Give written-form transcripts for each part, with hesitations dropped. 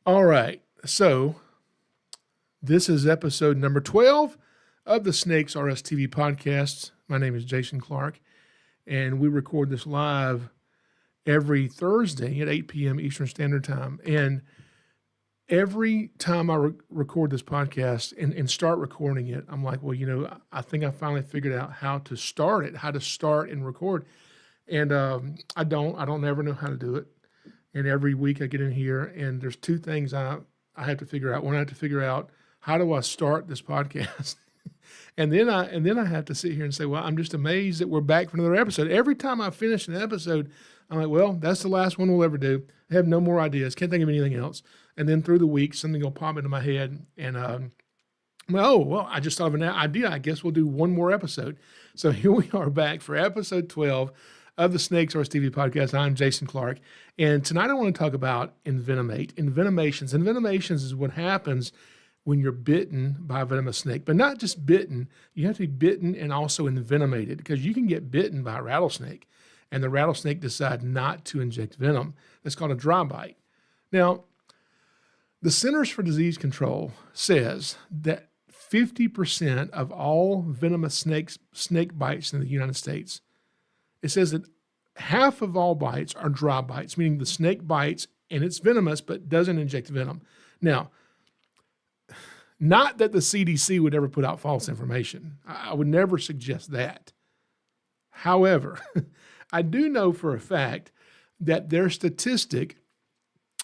All right. So this is episode number 12 of the SnakesAreUsTV podcast. My name is Jason Clark, and we record this live every Thursday at 8 p.m. Eastern Standard Time. And every time I record this podcast and start recording it, I'm like, well, I think I finally figured out how to start it, how to start and record. And I don't ever know how to do it. And every week I get in here and there's two things I have to figure out. One, I have to figure out how do I start this podcast? and then I have to sit here and say, well, I'm just amazed that we're back for another episode. Every time I finish an episode, I'm like, well, that's the last one we'll ever do. I have no more ideas. Can't think of anything else. And then through the week, something will pop into my head and, I just thought of an idea. I guess we'll do one more episode. So here we are back for episode 12 of the SnakesAreUsTV podcast. I'm Jason Clark, and tonight I want to talk about Envenomate. Envenomations. Envenomations is what happens when you're bitten by a venomous snake, but not just bitten. You have to be bitten and also envenomated, because you can get bitten by a rattlesnake, and the rattlesnake decide not to inject venom. That's called a dry bite. Now, the Centers for Disease Control says that 50% of all venomous snake bites in the United States, it says that half of all bites are dry bites, meaning the snake bites and it's venomous but doesn't inject venom. Now, not that the CDC would ever put out false information. I would never suggest that. However, I do know for a fact that their statistic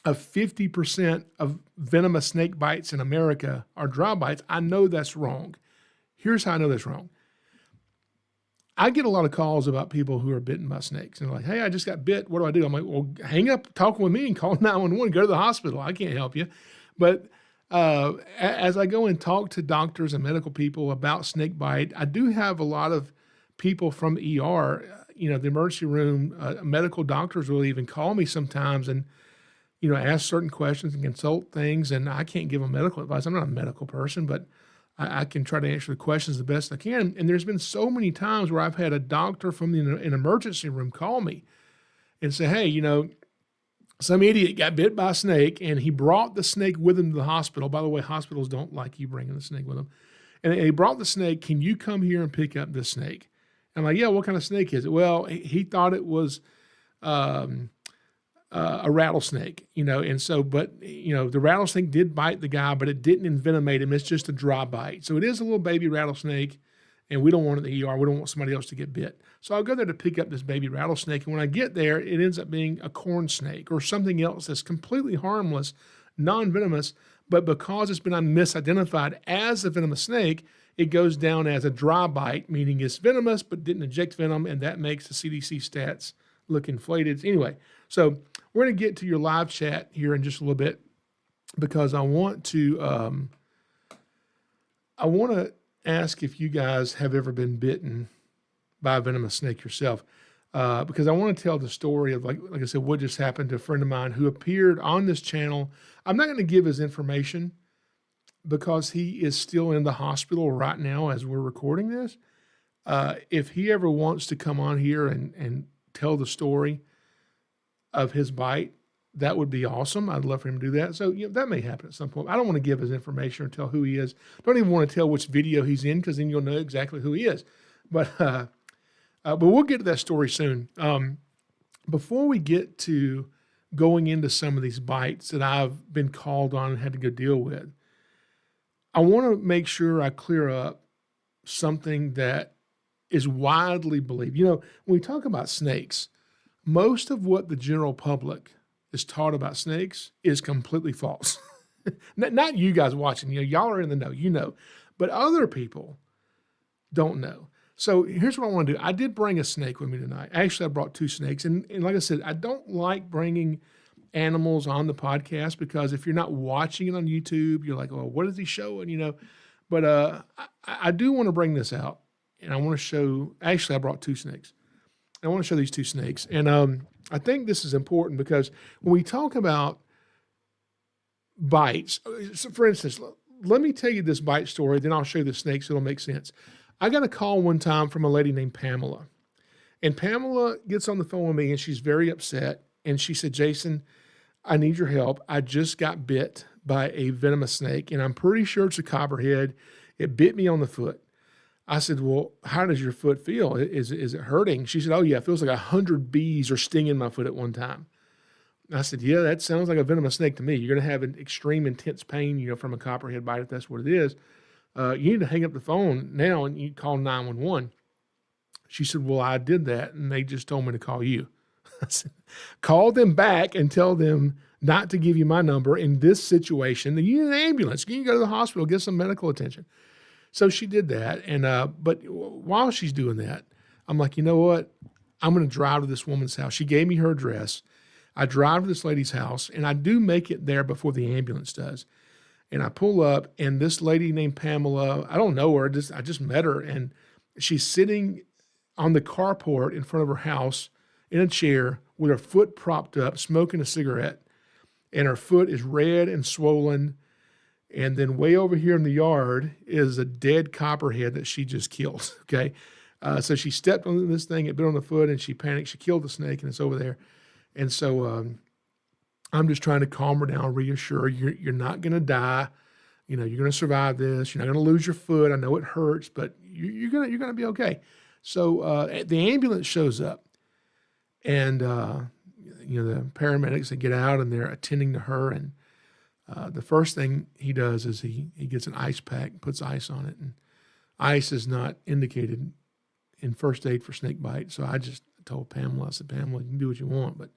of 50% of venomous snake bites in America are dry bites. I know that's wrong. Here's how I know that's wrong. I get a lot of calls about people who are bitten by snakes. And they're like, hey, I just got bit. What do I do? I'm like, well, hang up talking with me and call 911. Go to the hospital. I can't help you. But as I go and talk to doctors and medical people about snake bite, I do have a lot of people from the ER, the emergency room, medical doctors will even call me sometimes and, ask certain questions and consult things. And I can't give them medical advice. I'm not a medical person, but I can try to answer the questions the best I can. And there's been so many times where I've had a doctor from an emergency room call me and say, hey, some idiot got bit by a snake and he brought the snake with him to the hospital. By the way, hospitals don't like you bringing the snake with them. And he brought the snake. Can you come here and pick up this snake? I'm like, yeah, what kind of snake is it? Well, he thought it was a rattlesnake, and so, but, the rattlesnake did bite the guy, but it didn't envenomate him. It's just a dry bite. So it is a little baby rattlesnake, and we don't want it in the ER. We don't want somebody else to get bit. So I'll go there to pick up this baby rattlesnake, and when I get there, it ends up being a corn snake or something else that's completely harmless, non-venomous, but because it's been misidentified as a venomous snake, it goes down as a dry bite, meaning it's venomous but didn't inject venom, and that makes the CDC stats look inflated. Anyway, so we're going to get to your live chat here in just a little bit because I want to ask if you guys have ever been bitten by a venomous snake yourself, because I want to tell the story of, like I said, what just happened to a friend of mine who appeared on this channel. I'm not going to give his information because he is still in the hospital right now as we're recording this. If he ever wants to come on here and tell the story of his bite, that would be awesome. I'd love for him to do that. So that may happen at some point. I don't want to give his information or tell who he is. Don't even want to tell which video he's in, because then you'll know exactly who he is. But we'll get to that story soon. Before we get to going into some of these bites that I've been called on and had to go deal with, I want to make sure I clear up something that is widely believed. When we talk about snakes, most of what the general public is taught about snakes is completely false. Not you guys watching, y'all are in the know, but other people don't know. So here's what I want to do. I did bring a snake with me tonight. Actually, I brought two snakes. And like I said, I don't like bringing animals on the podcast because if you're not watching it on YouTube, you're like, oh, what is he showing, But I do want to bring this out. And I want to show, actually, I brought two snakes. I want to show these two snakes. And I think this is important because when we talk about bites, so for instance, let me tell you this bite story, then I'll show you the snakes so it'll make sense. I got a call one time from a lady named Pamela. And Pamela gets on the phone with me and she's very upset. And she said, Jason, I need your help. I just got bit by a venomous snake, and I'm pretty sure it's a copperhead. It bit me on the foot. I said, well, how does your foot feel? Is it hurting? She said, oh, yeah, it feels like 100 bees are stinging my foot at one time. I said, yeah, that sounds like a venomous snake to me. You're going to have an extreme intense pain, from a copperhead bite if that's what it is. You need to hang up the phone now and you call 911. She said, well, I did that, and they just told me to call you. I said, call them back and tell them not to give you my number in this situation. You need an ambulance. You can go to the hospital, get some medical attention. So she did that, and but while she's doing that, I'm like, you know what? I'm going to drive to this woman's house. She gave me her address. I drive to this lady's house, and I do make it there before the ambulance does. And I pull up, and this lady named Pamela, I don't know her, I just met her, and she's sitting on the carport in front of her house in a chair with her foot propped up, smoking a cigarette, and her foot is red and swollen. And then way over here in the yard is a dead copperhead that she just killed, okay? So she stepped on this thing, it bit on the foot, and she panicked. She killed the snake, and it's over there. And so I'm just trying to calm her down, reassure her, you're not going to die. You're going to survive this. You're not going to lose your foot. I know it hurts, but you're going to be okay. So the ambulance shows up, and the paramedics, they get out, and they're attending to her. And the first thing he does is he gets an ice pack, puts ice on it, and ice is not indicated in first aid for snake bite. So I just told Pamela, I said, Pamela, you can do what you want, but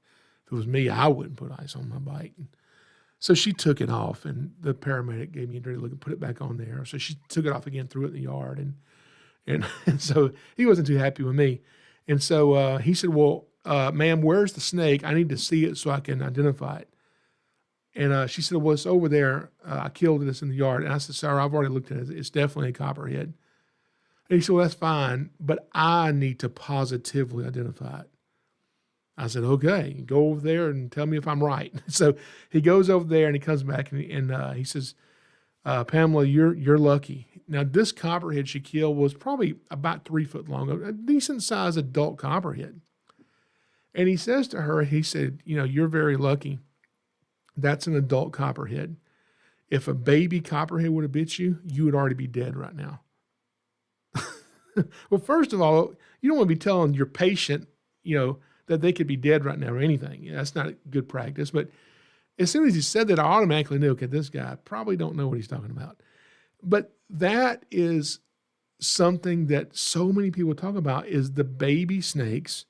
if it was me, I wouldn't put ice on my bite. And so she took it off, and the paramedic gave me a dirty look and put it back on there. So she took it off again, threw it in the yard, and so he wasn't too happy with me. And so he said, well, ma'am, where's the snake? I need to see it so I can identify it. And she said, well, it's over there. I killed it. It's in the yard. And I said, sir, I've already looked at it. It's definitely a copperhead. And he said, well, that's fine, but I need to positively identify it. I said, okay, go over there and tell me if I'm right. So he goes over there, and he comes back, and he says, Pamela, you're lucky. Now, this copperhead she killed was probably about 3 foot long, a decent-sized adult copperhead. And he says to her, he said, you're very lucky. That's an adult copperhead. If a baby copperhead would have bit you, you would already be dead right now. Well, first of all, you don't want to be telling your patient, that they could be dead right now or anything. That's not a good practice. But as soon as he said that, I automatically knew, okay, this guy probably don't know what he's talking about. But that is something that so many people talk about, is the baby snakes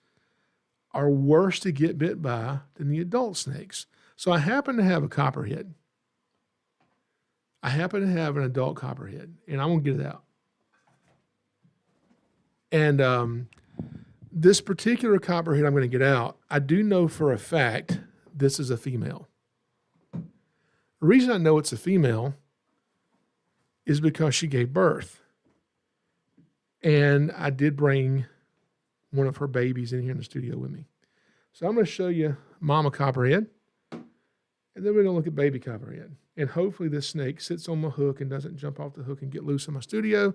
are worse to get bit by than the adult snakes. So I happen to have a copperhead. I happen to have an adult copperhead, and I'm going to get it out. And this particular copperhead I'm going to get out, I do know for a fact this is a female. The reason I know it's a female is because she gave birth. And I did bring one of her babies in here in the studio with me. So I'm going to show you Mama Copperhead, and then we're going to look at Baby Copperhead. And hopefully this snake sits on my hook and doesn't jump off the hook and get loose in my studio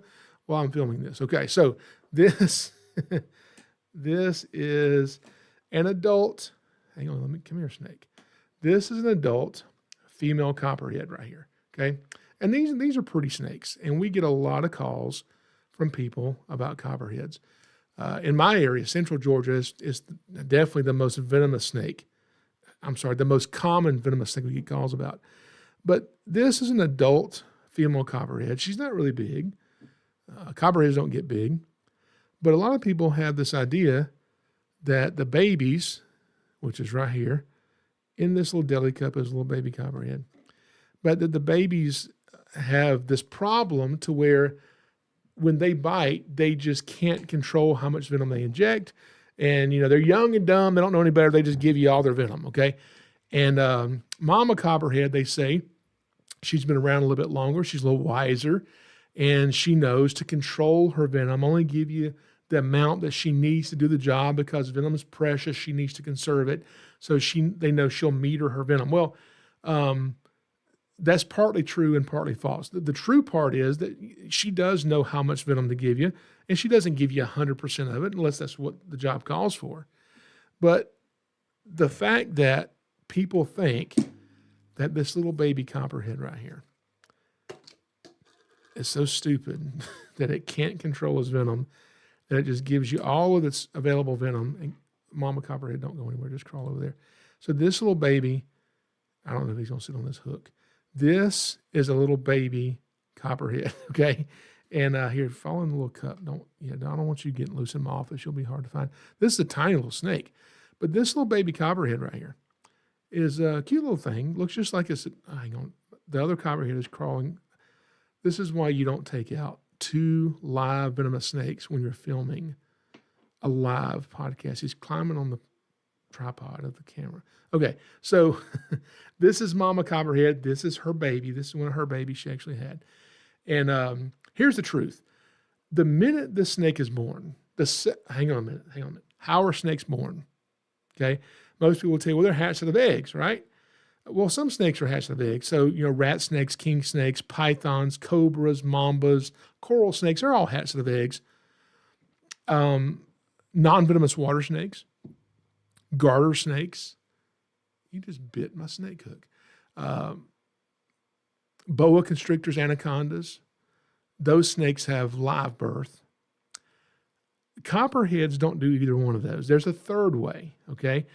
while I'm filming this. Okay, so this, this is an adult. Hang on, come here, snake. This is an adult female copperhead right here, okay? And these are pretty snakes, and we get a lot of calls from people about copperheads. In my area, Central Georgia is definitely the most venomous snake. I'm sorry, the most common venomous snake we get calls about. But this is an adult female copperhead. She's not really big. Copperheads don't get big. But a lot of people have this idea that the babies, which is right here, in this little deli cup is a little baby copperhead, but that the babies have this problem to where when they bite, they just can't control how much venom they inject. And, they're young and dumb. They don't know any better. They just give you all their venom, okay? And Mama Copperhead, they say, she's been around a little bit longer. She's a little wiser, and she knows to control her venom, only give you the amount that she needs to do the job, because venom is precious. She needs to conserve it. So they know she'll meter her venom. Well, that's partly true and partly false. The true part is that she does know how much venom to give you, and she doesn't give you 100% of it unless that's what the job calls for. But the fact that people think that this little baby copperhead right here is so stupid that it can't control his venom, that it just gives you all of its available venom. And Mama Copperhead, don't go anywhere, just crawl over there. So this little baby, I don't know if he's going to sit on this hook. This is a little baby Copperhead, okay? And here, fall in the little cup. I don't want you getting loose in my office. You'll be hard to find. This is a tiny little snake. But this little baby Copperhead right here is a cute little thing. Looks just like it's, hang on, the other Copperhead is crawling. This is why you don't take out 2 live venomous snakes when you're filming a live podcast. He's climbing on the tripod of the camera. Okay, so this is Mama Copperhead. This is her baby. This is one of her babies she actually had. And here's the truth. The minute this snake is born, hang on a minute. How are snakes born? Okay, most people will tell you, well, they're hatched out of eggs, right? Well, some snakes are hatched out of eggs. So, rat snakes, king snakes, pythons, cobras, mambas, coral snakes are all hatched out of eggs. Non-venomous water snakes, garter snakes. You just bit my snake hook. Boa constrictors, anacondas. Those snakes have live birth. Copperheads don't do either one of those. There's a third way, okay?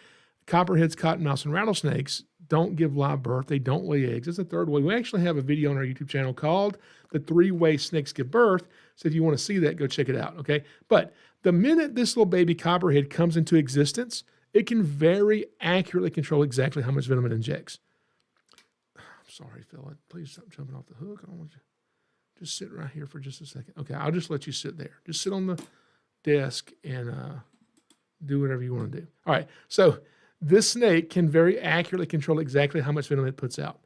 Copperheads, cottonmouths, and rattlesnakes don't give live birth. They don't lay eggs. It's a third way. We actually have a video on our YouTube channel called The 3 Ways Snakes Give Birth. So if you want to see that, go check it out, okay? But the minute this little baby copperhead comes into existence, it can very accurately control exactly how much venom it injects. I'm sorry, fella. Please stop jumping off the hook. I don't want you. Just sit right here for just a second. Okay, I'll just let you sit there. Just sit on the desk and do whatever you want to do. All right, so this snake can very accurately control exactly how much venom it puts out.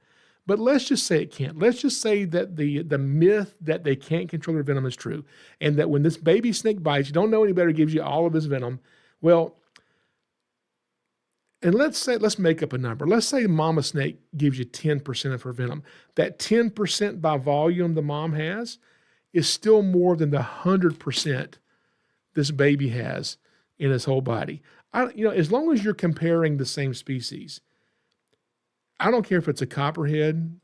But let's just say it can't. Let's just say that the myth that they can't control their venom is true, and that when this baby snake bites, you don't know any better, gives you all of his venom. Well, and let's make up a number. Let's say mama snake gives you 10% of her venom. That 10% by volume the mom has is still more than the 100% this baby has in his whole body. As long as you're comparing the same species, I don't care if it's a copperhead,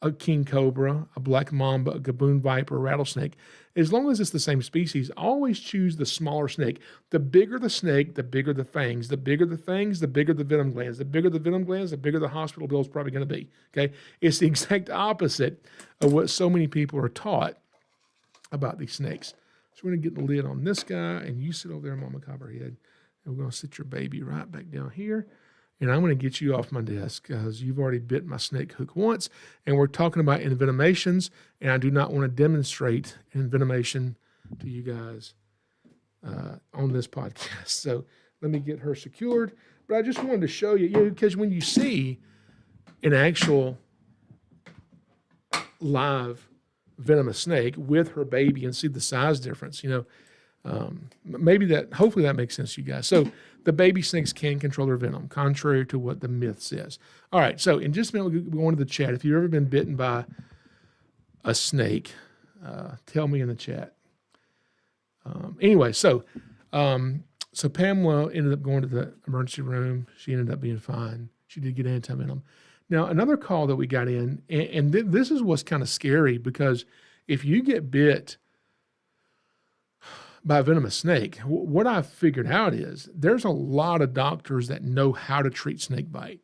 a king cobra, a black mamba, a gaboon viper, a rattlesnake. As long as it's the same species, always choose the smaller snake. The bigger the snake, the bigger the fangs. The bigger the fangs, the bigger the venom glands. The bigger the venom glands, the bigger the hospital bill is probably going to be. Okay, it's the exact opposite of what so many people are taught about these snakes. So we're going to get the lid on this guy, and you sit over there, Mama Copperhead, and we're going to sit your baby right back down here. And I'm going to get you off my desk because you've already bit my snake hook once. And we're talking about envenomations, and I do not want to demonstrate envenomation to you guys on this podcast. So let me get her secured. But I just wanted to show you, because when you see an actual live venomous snake with her baby and see the size difference, hopefully that makes sense to you guys. So the baby snakes can control their venom, contrary to what the myth says. All right, so in just a minute, we'll go into the chat. If you've ever been bitten by a snake, tell me in the chat. So Pamela ended up going to the emergency room. She ended up being fine. She did get antivenom. Now, another call that we got in, and this is what's kind of scary, because if you get bit by a venomous snake, what I've figured out is there's a lot of doctors that know how to treat snake bite,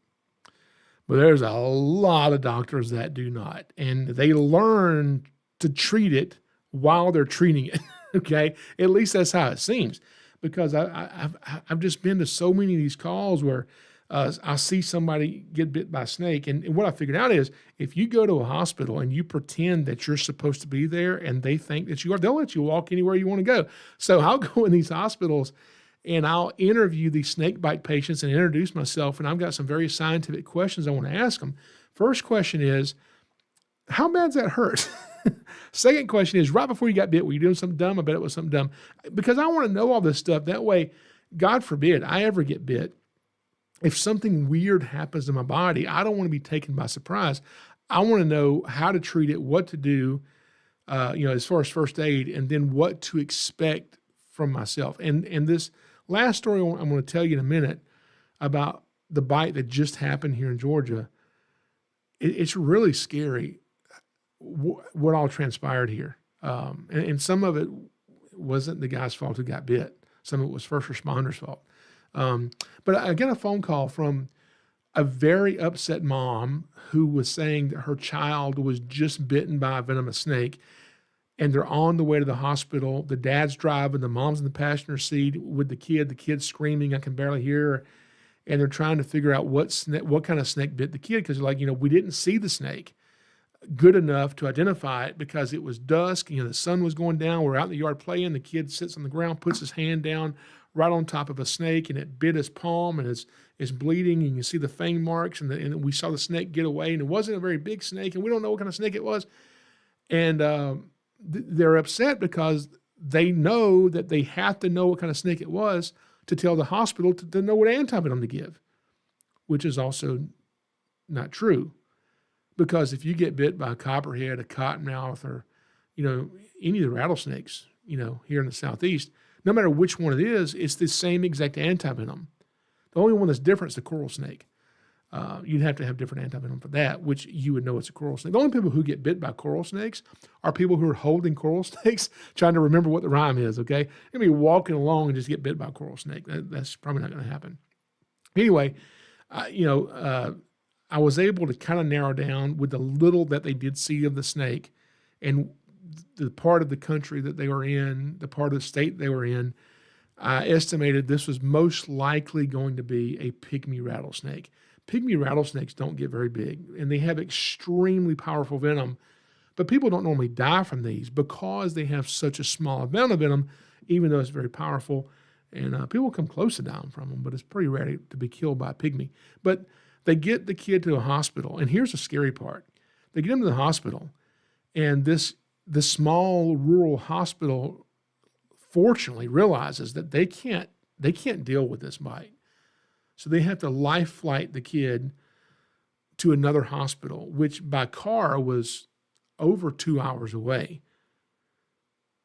but there's a lot of doctors that do not, and they learn to treat it while they're treating it. Okay, at least that's how it seems, because I've just been to so many of these calls where I see somebody get bit by a snake, and what I figured out is if you go to a hospital and you pretend that you're supposed to be there and they think that you are, they'll let you walk anywhere you want to go. So I'll go in these hospitals and I'll interview these snake bite patients and introduce myself, and I've got some very scientific questions I want to ask them. First question is, how bad's that hurt? Second question is, right before you got bit, were you doing something dumb? I bet it was something dumb. Because I want to know all this stuff. That way, God forbid I ever get bit. If something weird happens to my body, I don't want to be taken by surprise. I want to know how to treat it, what to do, as far as first aid, and then what to expect from myself. And this last story I'm going to tell you in a minute about the bite that just happened here in Georgia, it's really scary what all transpired here. And some of it wasn't the guy's fault who got bit. Some of it was first responders' fault. But I got a phone call from a very upset mom who was saying that her child was just bitten by a venomous snake, and they're on the way to the hospital. The dad's driving, the mom's in the passenger seat with the kid's screaming, I can barely hear her. And they're trying to figure out what kind of snake bit the kid, because they're like, we didn't see the snake good enough to identify it because it was dusk. The sun was going down. We're out in the yard playing. The kid sits on the ground, puts his hand down right on top of a snake, and it bit his palm, and it's bleeding. And you can see the fang marks, and we saw the snake get away, and it wasn't a very big snake, and we don't know what kind of snake it was. And they're upset because they know that they have to know what kind of snake it was to tell the hospital to know what antivenom to give, which is also not true. Because if you get bit by a copperhead, a cottonmouth, or, any of the rattlesnakes, here in the Southeast, no matter which one it is, it's the same exact antivenom. The only one that's different is the coral snake. You'd have to have different antivenom for that, which you would know it's a coral snake. The only people who get bit by coral snakes are people who are holding coral snakes, trying to remember what the rhyme is, okay? They'll be walking along and just get bit by a coral snake. That's probably not going to happen. Anyway, I was able to kind of narrow down with the little that they did see of the snake and the part of the country that they were in, the part of the state they were in. I estimated this was most likely going to be a pygmy rattlesnake. Pygmy rattlesnakes don't get very big, and they have extremely powerful venom, but people don't normally die from these because they have such a small amount of venom, even though it's very powerful, and people come close to dying from them, but it's pretty rare to be killed by a pygmy. But they get the kid to a hospital, and here's the scary part. They get him to the hospital, and this small rural hospital fortunately realizes that they can't deal with this bite. So they have to life flight the kid to another hospital, which by car was over 2 hours away.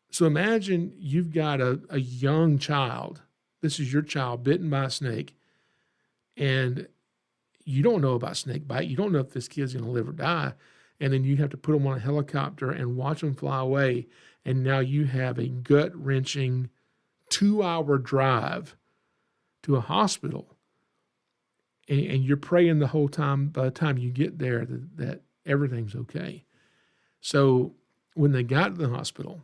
So imagine you've got a young child. This is your child bitten by a snake, and you don't know about snake bite. You don't know if this kid's going to live or die. And then you have to put them on a helicopter and watch them fly away. And now you have a gut-wrenching 2-hour drive to a hospital. And you're praying the whole time, by the time you get there, that everything's okay. So when they got to the hospital,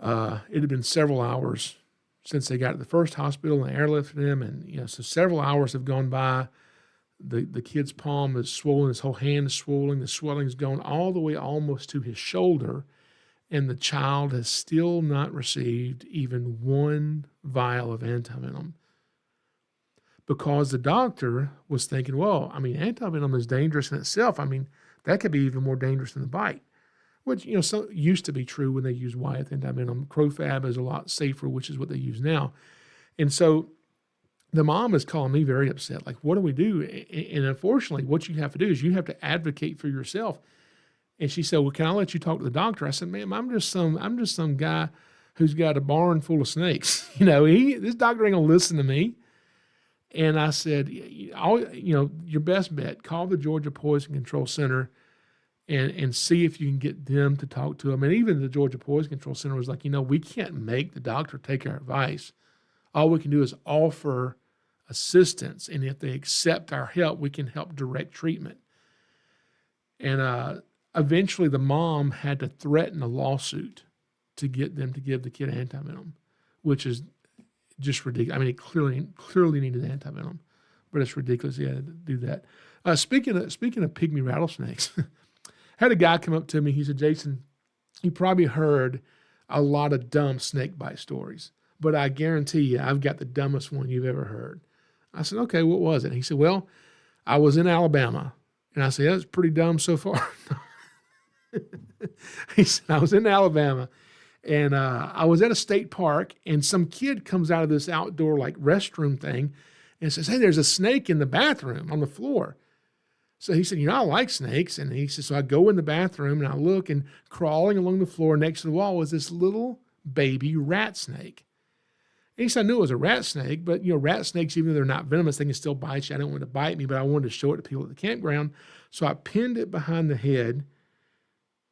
it had been several hours since they got to the first hospital, and they airlifted him. And, so several hours have gone by. The kid's palm is swollen. His whole hand is swollen. The swelling's gone all the way almost to his shoulder. And the child has still not received even one vial of antivenom. Because the doctor was thinking, antivenom is dangerous in itself. That could be even more dangerous than the bite, which, used to be true when they used Wyeth antivenom. Crofab is a lot safer, which is what they use now. And so the mom is calling me very upset. Like, what do we do? And unfortunately, what you have to do is you have to advocate for yourself. And she said, well, can I let you talk to the doctor? I said, ma'am, I'm just some guy who's got a barn full of snakes. This doctor ain't gonna listen to me. And I said, your best bet, call the Georgia Poison Control Center and see if you can get them to talk to them. And even the Georgia Poison Control Center was like, we can't make the doctor take our advice. All we can do is offer assistance. And if they accept our help, we can help direct treatment. And eventually the mom had to threaten a lawsuit to get them to give the kid antivenom, which is just ridiculous. It clearly needed antivenom, but it's ridiculous he had to do that. Speaking of pygmy rattlesnakes, had a guy come up to me. He said, Jason, you probably heard a lot of dumb snake bite stories, but I guarantee you I've got the dumbest one you've ever heard. I said, okay, what was it? He said, well, I was in Alabama. And I said, that's pretty dumb so far. He said, I was in Alabama. And I was at a state park, and some kid comes out of this outdoor restroom thing and says, hey, there's a snake in the bathroom on the floor. So he said, I like snakes. And he said, so I go in the bathroom and I look, and crawling along the floor next to the wall was this little baby rat snake. And he said, I knew it was a rat snake, but, rat snakes, even though they're not venomous, they can still bite you. I didn't want it to bite me, but I wanted to show it to people at the campground. So I pinned it behind the head,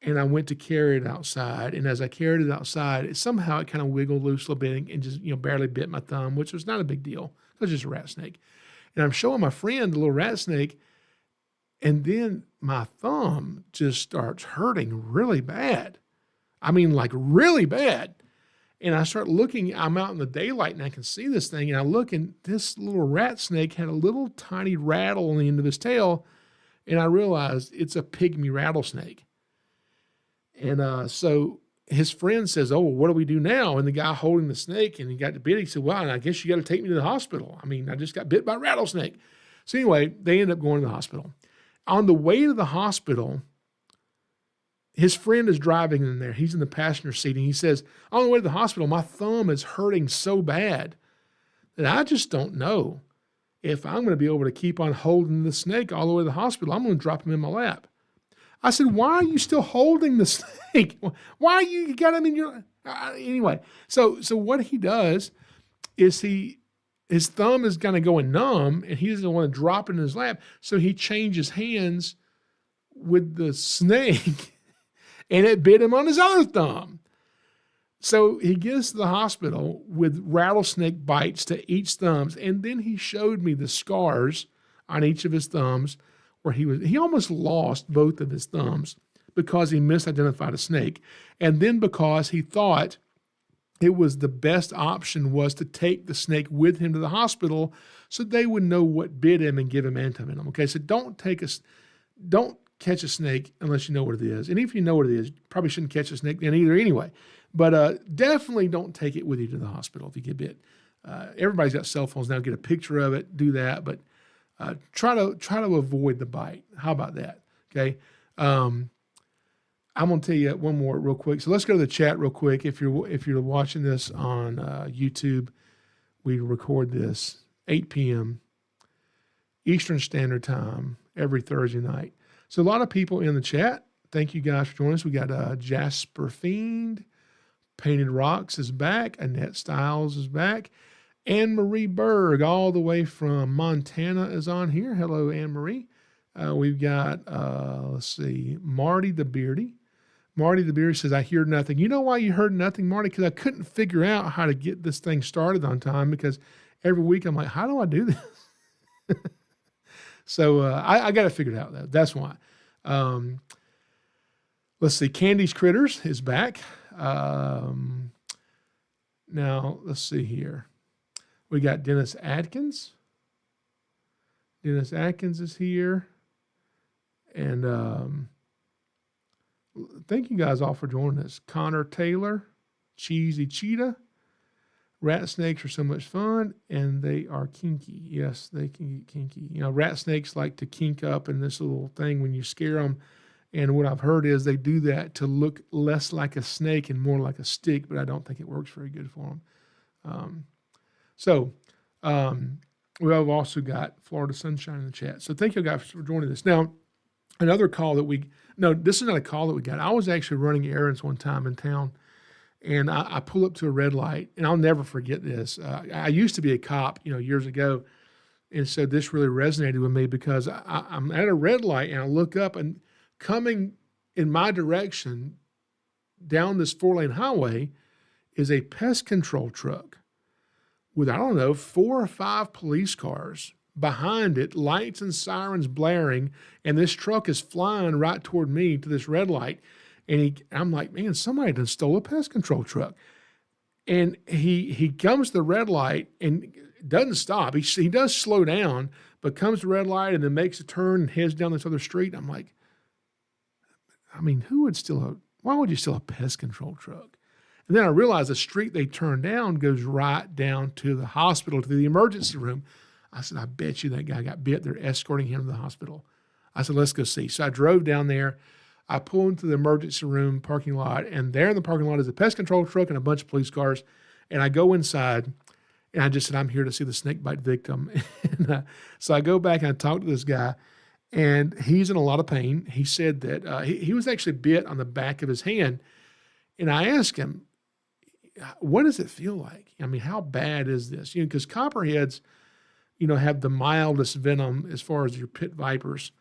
and I went to carry it outside. And as I carried it outside, somehow it kind of wiggled loose a little bit and just, barely bit my thumb, which was not a big deal. It was just a rat snake. And I'm showing my friend the little rat snake, and then my thumb just starts hurting really bad. I mean, like really bad. And I start looking, I'm out in the daylight and I can see this thing. And I look, and this little rat snake had a little tiny rattle on the end of his tail. And I realized it's a pygmy rattlesnake. And so his friend says, oh, well, what do we do now? And the guy holding the snake, and he got bit, he said, well, I guess you got to take me to the hospital. I mean, I just got bit by a rattlesnake. So anyway, they end up going to the hospital. On the way to the hospital, his friend is driving in there. He's in the passenger seat, and he says, on the way to the hospital, my thumb is hurting so bad that I just don't know if I'm going to be able to keep on holding the snake all the way to the hospital. I'm going to drop him in my lap. I said, why are you still holding the snake? Why are you got him in your... Anyway, so what he does is his thumb is going to go numb, and he doesn't want to drop it in his lap, so he changes hands with the snake, and it bit him on his other thumb. So he gets to the hospital with rattlesnake bites to each thumbs, and then he showed me the scars on each of his thumbs where he almost lost both of his thumbs because he misidentified a snake, and then because he thought it was the best option was to take the snake with him to the hospital so they would know what bit him and give him antivenom. Okay, so don't catch a snake unless you know what it is. And if you know what it is, you probably shouldn't catch a snake then either anyway. But definitely don't take it with you to the hospital if you get bit. Everybody's got cell phones now. Get a picture of it, do that. But try to avoid the bite. How about that? Okay. I'm going to tell you one more real quick. So let's go to the chat real quick. If you're watching this on YouTube, we record this 8 p.m. Eastern Standard Time every Thursday night. So a lot of people in the chat. Thank you guys for joining us. We got Jasper Fiend, Painted Rocks is back. Annette Stiles is back. Anne-Marie Berg, all the way from Montana, is on here. Hello, Anne-Marie. We've got, let's see, Marty the Beardy. Marty the Beardy says, I hear nothing. You know why you heard nothing, Marty? Because I couldn't figure out how to get this thing started on time, because every week I'm like, how do I do this? So I got it figured out, though. That's why. Let's see. Candy's Critters is back. Now, let's see here. We got Dennis Atkins. Dennis Atkins is here. And thank you guys all for joining us. Connor Taylor, Cheesy Cheetah. Rat snakes are so much fun, and they are kinky. Yes, they can get kinky. Rat snakes like to kink up in this little thing when you scare them. And what I've heard is they do that to look less like a snake and more like a stick, but I don't think it works very good for them. We have also got Florida Sunshine in the chat. So thank you guys for joining us. Now, another call that this is not a call that we got. I was actually running errands one time in town, and I pull up to a red light, and I'll never forget this. I used to be a cop, years ago, and so this really resonated with me because I'm at a red light, and I look up, and coming in my direction down this 4-lane highway is a pest control truck with, 4 or 5 police cars behind it, lights and sirens blaring, and this truck is flying right toward me to this red light. And I'm like, man, somebody done stole a pest control truck. And he comes to the red light and doesn't stop. He does slow down, but comes to the red light and then makes a turn and heads down this other street. I'm like, why would you steal a pest control truck? And then I realized the street they turned down goes right down to the hospital, to the emergency room. I said, I bet you that guy got bit. They're escorting him to the hospital. I said, let's go see. So I drove down there. I pull into the emergency room parking lot, and there in the parking lot is a pest control truck and a bunch of police cars. And I go inside, and I just said, I'm here to see the snake bite victim. So I go back and I talk to this guy, and he's in a lot of pain. He said that he was actually bit on the back of his hand. And I asked him, what does it feel like? I mean, how bad is this? Because copperheads, have the mildest venom as far as your pit vipers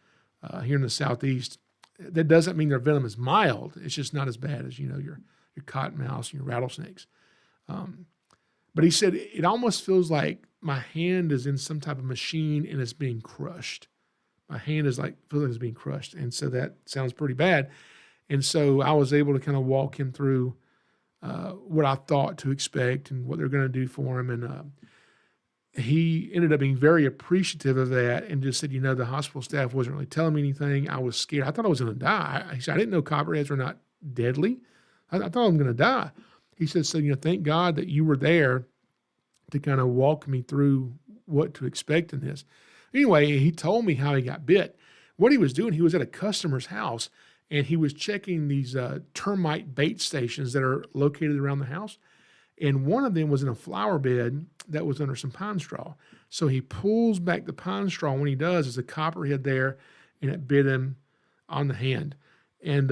here in the Southeast. That doesn't mean their venom is mild. It's just not as bad as, your cottonmouths and your rattlesnakes. But he said it almost feels like my hand is in some type of machine and it's being crushed. My hand feels like it's being crushed. And so that sounds pretty bad. And so I was able to kind of walk him through what I thought to expect and what they're going to do for him. And he ended up being very appreciative of that and just said, the hospital staff wasn't really telling me anything. I was scared. I thought I was going to die. He said, I didn't know copperheads were not deadly. I thought I was going to die. He said, so, thank God that you were there to kind of walk me through what to expect in this. Anyway, he told me how he got bit. What he was doing, he was at a customer's house and he was checking these termite bait stations that are located around the house. And one of them was in a flower bed that was under some pine straw. So he pulls back the pine straw. When he does, there's a copperhead there, and it bit him on the hand. And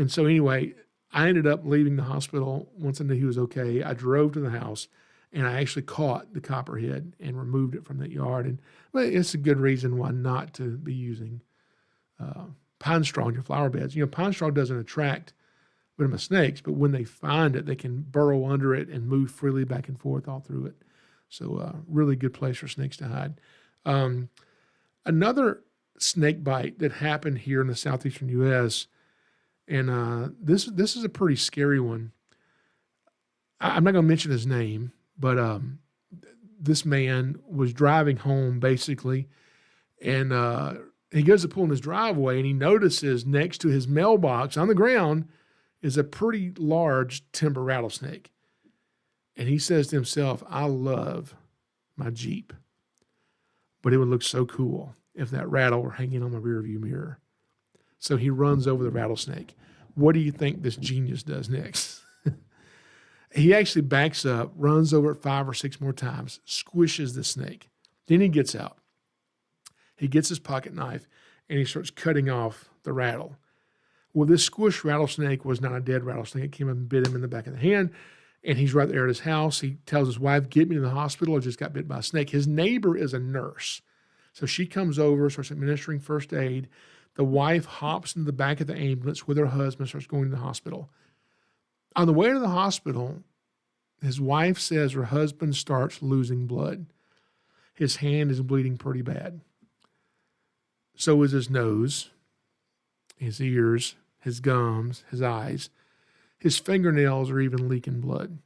so anyway, I ended up leaving the hospital once I knew he was okay. I drove to the house, and I actually caught the copperhead and removed it from that yard. And it's a good reason why not to be using pine straw in your flower beds. Pine straw doesn't attract venomous snakes, but when they find it, they can burrow under it and move freely back and forth all through it. So really good place for snakes to hide. Another snake bite that happened here in the southeastern U.S., and this is a pretty scary one. I'm not going to mention his name, but this man was driving home basically, and he goes to pull in his driveway, and he notices next to his mailbox on the ground is a pretty large timber rattlesnake. And he says to himself, I love my Jeep, but it would look so cool if that rattle were hanging on my rearview mirror. So he runs over the rattlesnake. What do you think this genius does next? He actually backs up, runs over it 5 or 6 more times, squishes the snake. Then he gets out. He gets his pocket knife, and he starts cutting off the rattle. Well, this squished rattlesnake was not a dead rattlesnake. It came up and bit him in the back of the hand, and he's right there at his house. He tells his wife, get me to the hospital. I just got bit by a snake. His neighbor is a nurse. So she comes over, starts administering first aid. The wife hops into the back of the ambulance with her husband, starts going to the hospital. On the way to the hospital, his wife says her husband starts losing blood. His hand is bleeding pretty bad. So is his nose, his ears, his gums, his eyes. His fingernails are even leaking blood.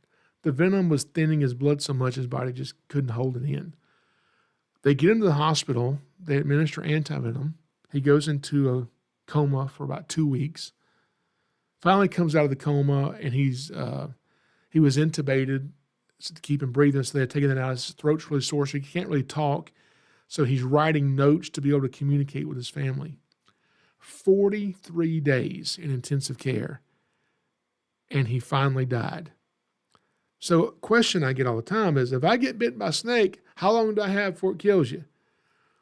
The venom was thinning his blood so much his body just couldn't hold it in. They get him to the hospital. They administer antivenom. He goes into a coma for about 2 weeks. Finally comes out of the coma, and he was intubated to keep him breathing, so they had taken that out. His throat's really sore, so he can't really talk. So he's writing notes to be able to communicate with his family. 43 days in intensive care, and he finally died. So a question I get all the time is, if I get bit by a snake, how long do I have before it kills you?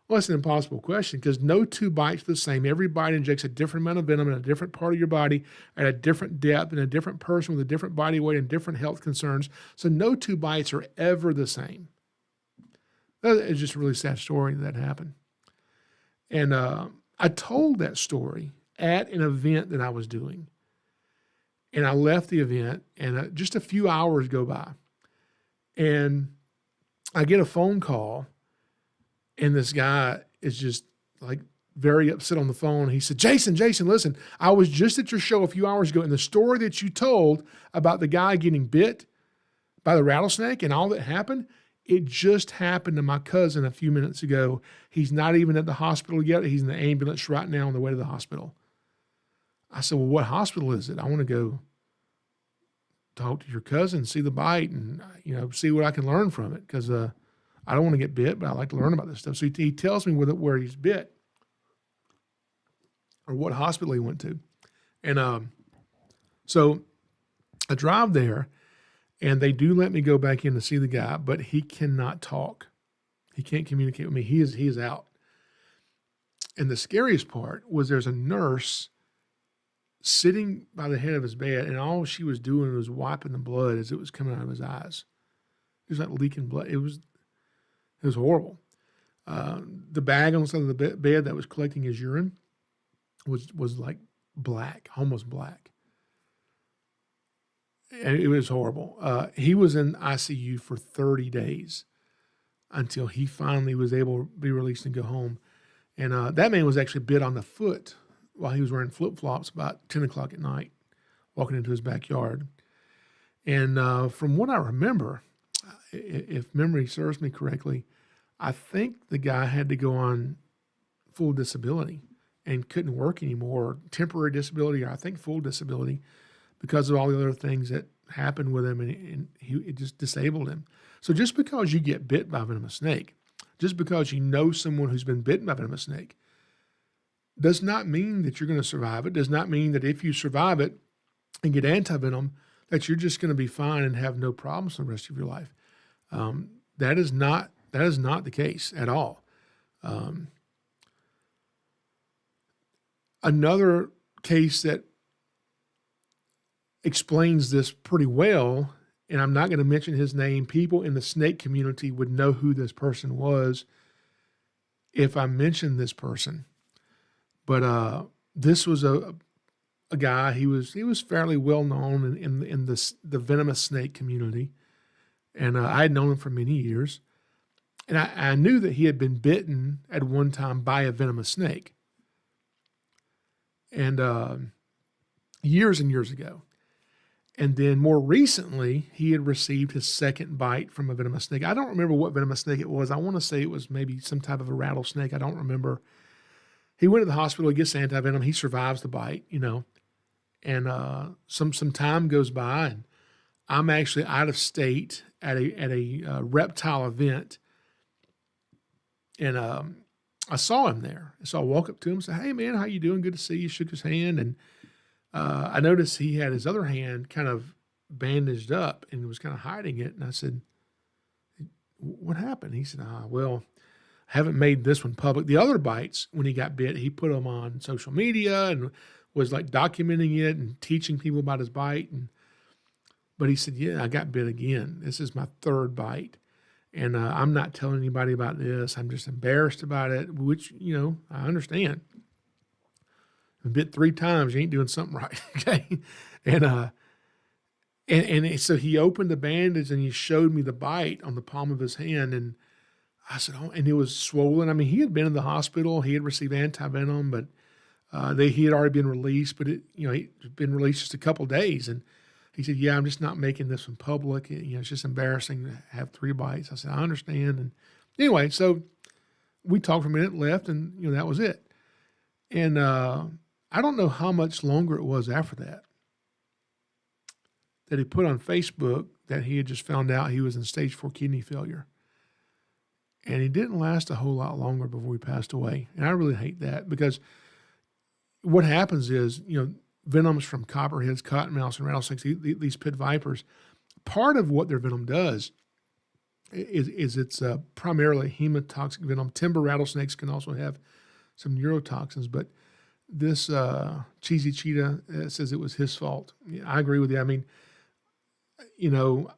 Well, that's an impossible question because no 2 bites are the same. Every bite injects a different amount of venom in a different part of your body at a different depth in a different person with a different body weight and different health concerns. So no 2 bites are ever the same. It's just a really sad story that happened. And I told that story at an event that I was doing. And I left the event, and just a few hours go by. And I get a phone call, and this guy is just like very upset on the phone. He said, Jason, listen, I was just at your show a few hours ago, and the story that you told about the guy getting bit by the rattlesnake and all that happened, it just happened to my cousin a few minutes ago. He's not even at the hospital yet. He's in the ambulance right now on the way to the hospital. I said, well, what hospital is it? I want to go talk to your cousin, see the bite, and, see what I can learn from it. Because I don't want to get bit, but I like to learn about this stuff. So he tells me where he's bit or what hospital he went to. And so I drive there, and they do let me go back in to see the guy, but he cannot talk. He can't communicate with me. He is out. And the scariest part was there's a nurse sitting by the head of his bed, and all she was doing was wiping the blood as it was coming out of his eyes. It was like leaking blood. It was horrible. The bag on the side of the bed that was collecting his urine was like black, almost black. And it was horrible. He was in ICU for 30 days until he finally was able to be released and go home. And that man was actually bit on the foot while he was wearing flip-flops about 10 o'clock at night, walking into his backyard. And from what I remember, if memory serves me correctly, I think the guy had to go on full disability and couldn't work anymore, temporary disability, or I think full disability, because of all the other things that happened with him, and it just disabled him. So just because you get bit by a venomous snake, just because you know someone who's been bitten by a venomous snake, does not mean that you're going to survive it, does not mean that if you survive it and get antivenom, that you're just going to be fine and have no problems for the rest of your life. That is not the case at all. Another case that explains this pretty well, and I'm not going to mention his name. People in the snake community would know who this person was if I mentioned this person. But this was a guy. He was fairly well known in the venomous snake community, and I had known him for many years. And I knew that he had been bitten at one time by a venomous snake, and years and years ago. And then more recently, he had received his second bite from a venomous snake. I don't remember what venomous snake it was. I want to say it was maybe some type of a rattlesnake. I don't remember. He went to the hospital, he gets antivenom, he survives the bite, and some time goes by, and I'm actually out of state at a reptile event, and I saw him there. So I walk up to him and say, "Hey man, how you doing? Good to see you." Shook his hand, and I noticed he had his other hand kind of bandaged up and was kind of hiding it. And I said, "What happened?" He said, "Well, I haven't made this one public. The other bites, when he got bit, he put them on social media and was like documenting it and teaching people about his bite. But he said, yeah, I got bit again. This is my third bite. And I'm not telling anybody about this. I'm just embarrassed about it," which, I understand. Been bit 3 times, you ain't doing something right. Okay. And so he opened the bandage and he showed me the bite on the palm of his hand. And I said, "Oh," and it was swollen. I mean, he had been in the hospital. He had received antivenom, but he had already been released, but he'd been released just a couple of days. And he said, "Yeah, I'm just not making this one public. It's just embarrassing to have 3 bites." I said, "I understand." And anyway, so we talked for a minute, left, and that was it. And I don't know how much longer it was after that he put on Facebook that he had just found out he was in stage 4 kidney failure. And he didn't last a whole lot longer before he passed away. And I really hate that, because what happens is, venoms from copperheads, cottonmouths, and rattlesnakes, these pit vipers, part of what their venom does is it's primarily hemotoxic venom. Timber rattlesnakes can also have some neurotoxins, but this Cheesy Cheetah says it was his fault. I agree with you. I mean,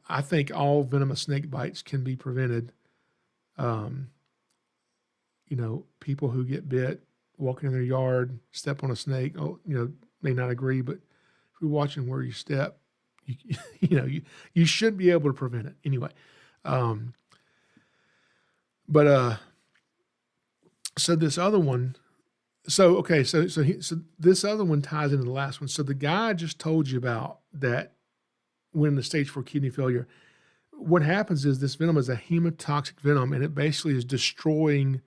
I think all venomous snake bites can be prevented. People who get bit walking in their yard, step on a snake, may not agree, but if you're watching where you step, you should be able to prevent it anyway. So this other one, so this other one ties into the last one. So the guy I just told you about that went into stage 4 kidney failure, what happens is this venom is a hemotoxic venom, and it basically is destroying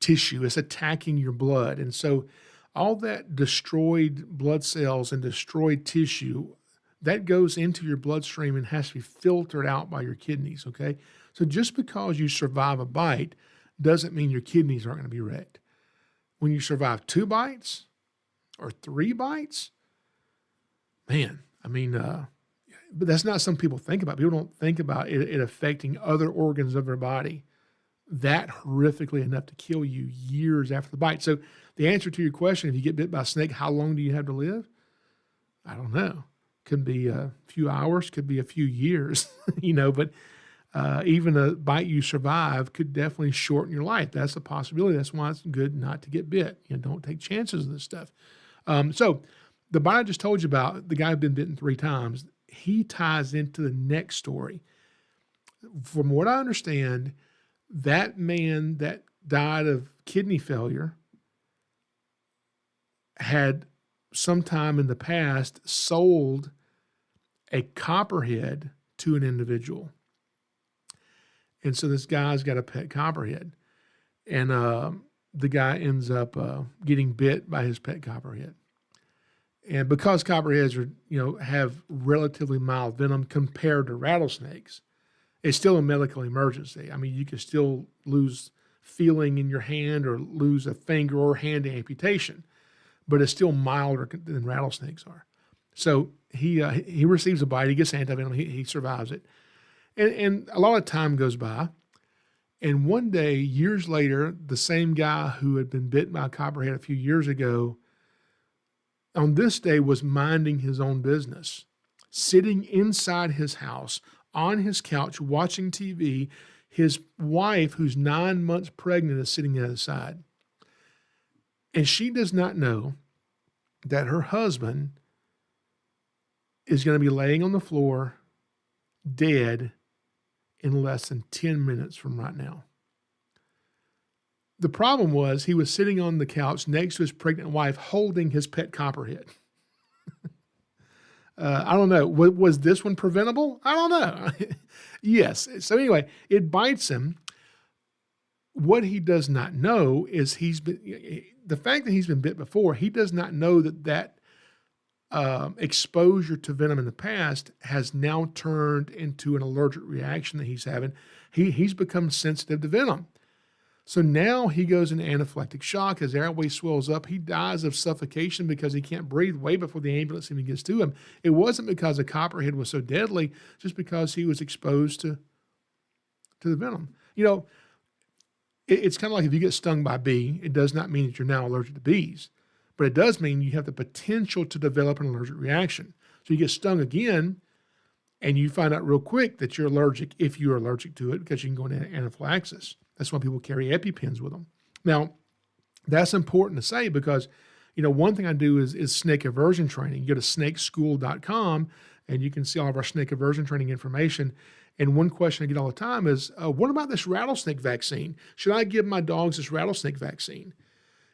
tissue. It's attacking your blood. And so all that destroyed blood cells and destroyed tissue, that goes into your bloodstream and has to be filtered out by your kidneys, okay? So just because you survive a bite doesn't mean your kidneys aren't going to be wrecked. When you survive 2 bites or 3 bites, man, I mean, but that's not something people think about. People don't think about it affecting other organs of their body that horrifically enough to kill you years after the bite. So the answer to your question, if you get bit by a snake, how long do you have to live? I don't know. Could be a few hours, could be a few years, but even a bite you survive could definitely shorten your life. That's a possibility. That's why it's good not to get bit. Don't take chances of this stuff. So the bite I just told you about, the guy who'd been bitten 3 times, he ties into the next story. From what I understand, that man that died of kidney failure had sometime in the past sold a copperhead to an individual. And so this guy's got a pet copperhead. And the guy ends up getting bit by his pet copperhead. And because copperheads are, have relatively mild venom compared to rattlesnakes, it's still a medical emergency. I mean, you could still lose feeling in your hand or lose a finger or hand amputation, but it's still milder than rattlesnakes are. So he receives a bite. He gets antivenom. He survives it. And a lot of time goes by. And one day, years later, the same guy who had been bitten by a copperhead a few years ago, on this day was minding his own business, sitting inside his house, on his couch, watching TV. His wife, who's 9 months pregnant, is sitting at his side. And she does not know that her husband is going to be laying on the floor, dead, in less than 10 minutes from right now. The problem was he was sitting on the couch next to his pregnant wife holding his pet copperhead. I don't know. Was this one preventable? I don't know. Yes. So anyway, it bites him. What he does not know is the fact that he's been bit before, he does not know that exposure to venom in the past has now turned into an allergic reaction that he's having. He's become sensitive to venom. So now he goes into anaphylactic shock. His airway swells up. He dies of suffocation because he can't breathe way before the ambulance even gets to him. It wasn't because the copperhead was so deadly, just because he was exposed to the venom. It's kind of like if you get stung by a bee, it does not mean that you're now allergic to bees, but it does mean you have the potential to develop an allergic reaction. So you get stung again, and you find out real quick that you're allergic if you're allergic to it, because you can go into anaphylaxis. That's why people carry EpiPens with them. Now, that's important to say because, one thing I do is snake aversion training. You go to snakeschool.com and you can see all of our snake aversion training information. And one question I get all the time is, what about this rattlesnake vaccine? Should I give my dogs this rattlesnake vaccine?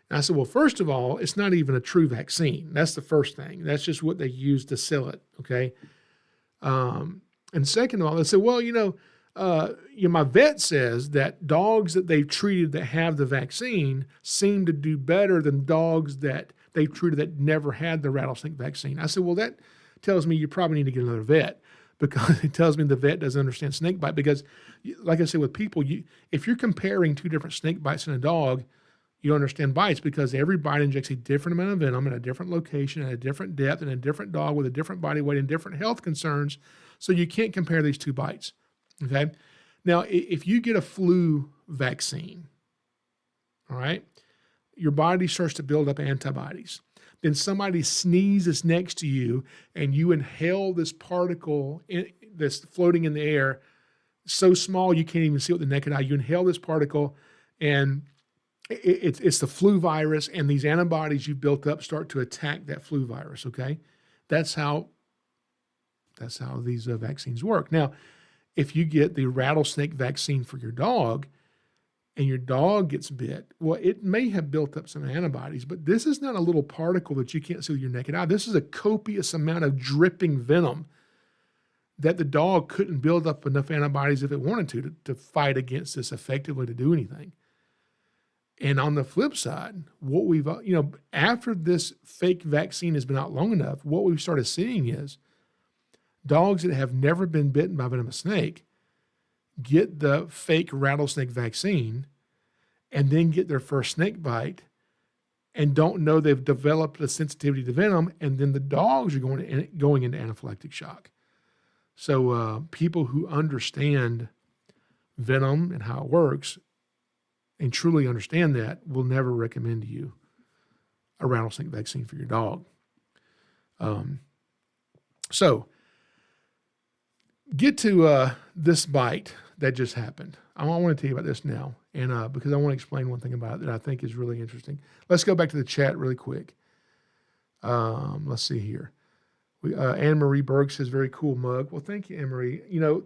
And I said, well, first of all, it's not even a true vaccine. That's the first thing. That's just what they use to sell it, okay? And second of all, they said, well, my vet says that dogs that they've treated that have the vaccine seem to do better than dogs that they've treated that never had the rattlesnake vaccine. I said, well, that tells me you probably need to get another vet, because it tells me the vet doesn't understand snake bite. Because, like I said, with people, if you're comparing 2 different snake bites in a dog, you understand bites, because every bite injects a different amount of venom in a different location, at a different depth, in a different dog with a different body weight and different health concerns. So you can't compare these 2 bites. Okay. Now, if you get a flu vaccine, all right, your body starts to build up antibodies. Then somebody sneezes next to you and you inhale this particle that's floating in the air, so small you can't even see it with the naked eye. You inhale this particle, and it's the flu virus, and these antibodies you've built up start to attack that flu virus, okay? That's how these vaccines work. Now, if you get the rattlesnake vaccine for your dog and your dog gets bit, well, it may have built up some antibodies, but this is not a little particle that you can't see with your naked eye. This is a copious amount of dripping venom that the dog couldn't build up enough antibodies if it wanted to fight against this effectively, to do anything. And on the flip side, what we've, after this fake vaccine has been out long enough, what we've started seeing is dogs that have never been bitten by a venomous snake get the fake rattlesnake vaccine and then get their first snake bite and don't know they've developed a sensitivity to venom, and then the dogs are going into anaphylactic shock. So people who understand venom and how it works and truly understand that will never recommend to you a rattlesnake vaccine for your dog. So get to this bite that just happened. I want to tell you about this now, and because I want to explain one thing about it that I think is really interesting. Let's go back to the chat really quick. Let's see here. Anne-Marie Berg says, very cool mug. Well, thank you, Anne-Marie. You know,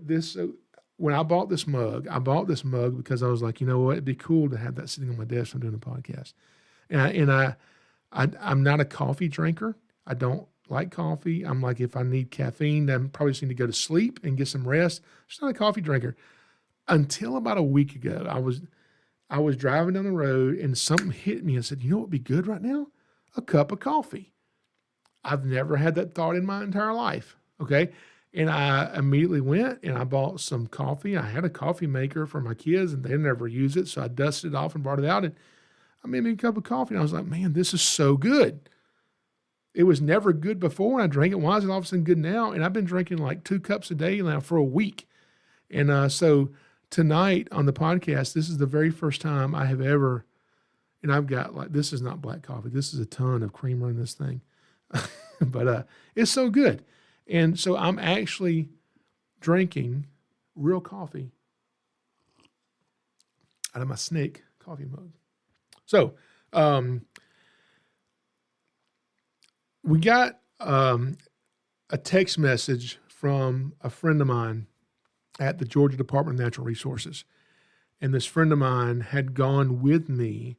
when I bought this mug because I was like, you know what, it'd be cool to have that sitting on my desk when I'm doing a podcast. I'm not a coffee drinker. I don't like coffee. I'm like, if I need caffeine, then I probably just need to go to sleep and get some rest. I'm just not a coffee drinker. Until about a week ago, I was driving down the road and something hit me and said, you know what would be good right now? A cup of coffee. I've never had that thought in my entire life. Okay. And I immediately went and I bought some coffee. I had a coffee maker for my kids and they never use it. So I dusted it off and brought it out and I made me a cup of coffee. And I was like, man, this is so good. It was never good before when I drank it. Why is it all of a sudden good now? And I've been drinking like 2 cups a day now for a week. And so tonight on the podcast, this is the very first time I have ever, and I've got like, this is not black coffee. This is a ton of creamer in this thing. But it's so good. And so I'm actually drinking real coffee out of my Snake coffee mug. So we got a text message from a friend of mine at the Georgia Department of Natural Resources. And this friend of mine had gone with me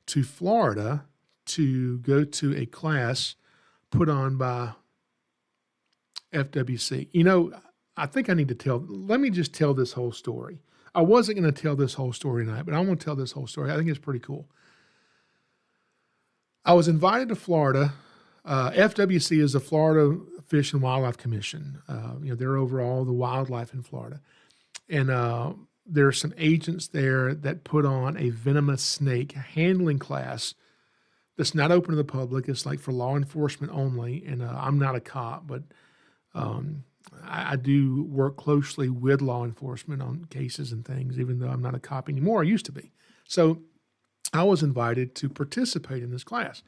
to Florida to go to a class put on by FWC. You know, I think I need to let me just tell this whole story. I wasn't going to tell this whole story tonight, but I want to tell this whole story. I think it's pretty cool. I was invited to Florida. FWC is the Florida Fish and Wildlife Commission. You know, they're over all the wildlife in Florida. And there are some agents there that put on a venomous snake handling class that's not open to the public. It's like for law enforcement only. And I'm not a cop, but I do work closely with law enforcement on cases and things, even though I'm not a cop anymore. I used to be. So I was invited to participate in this class.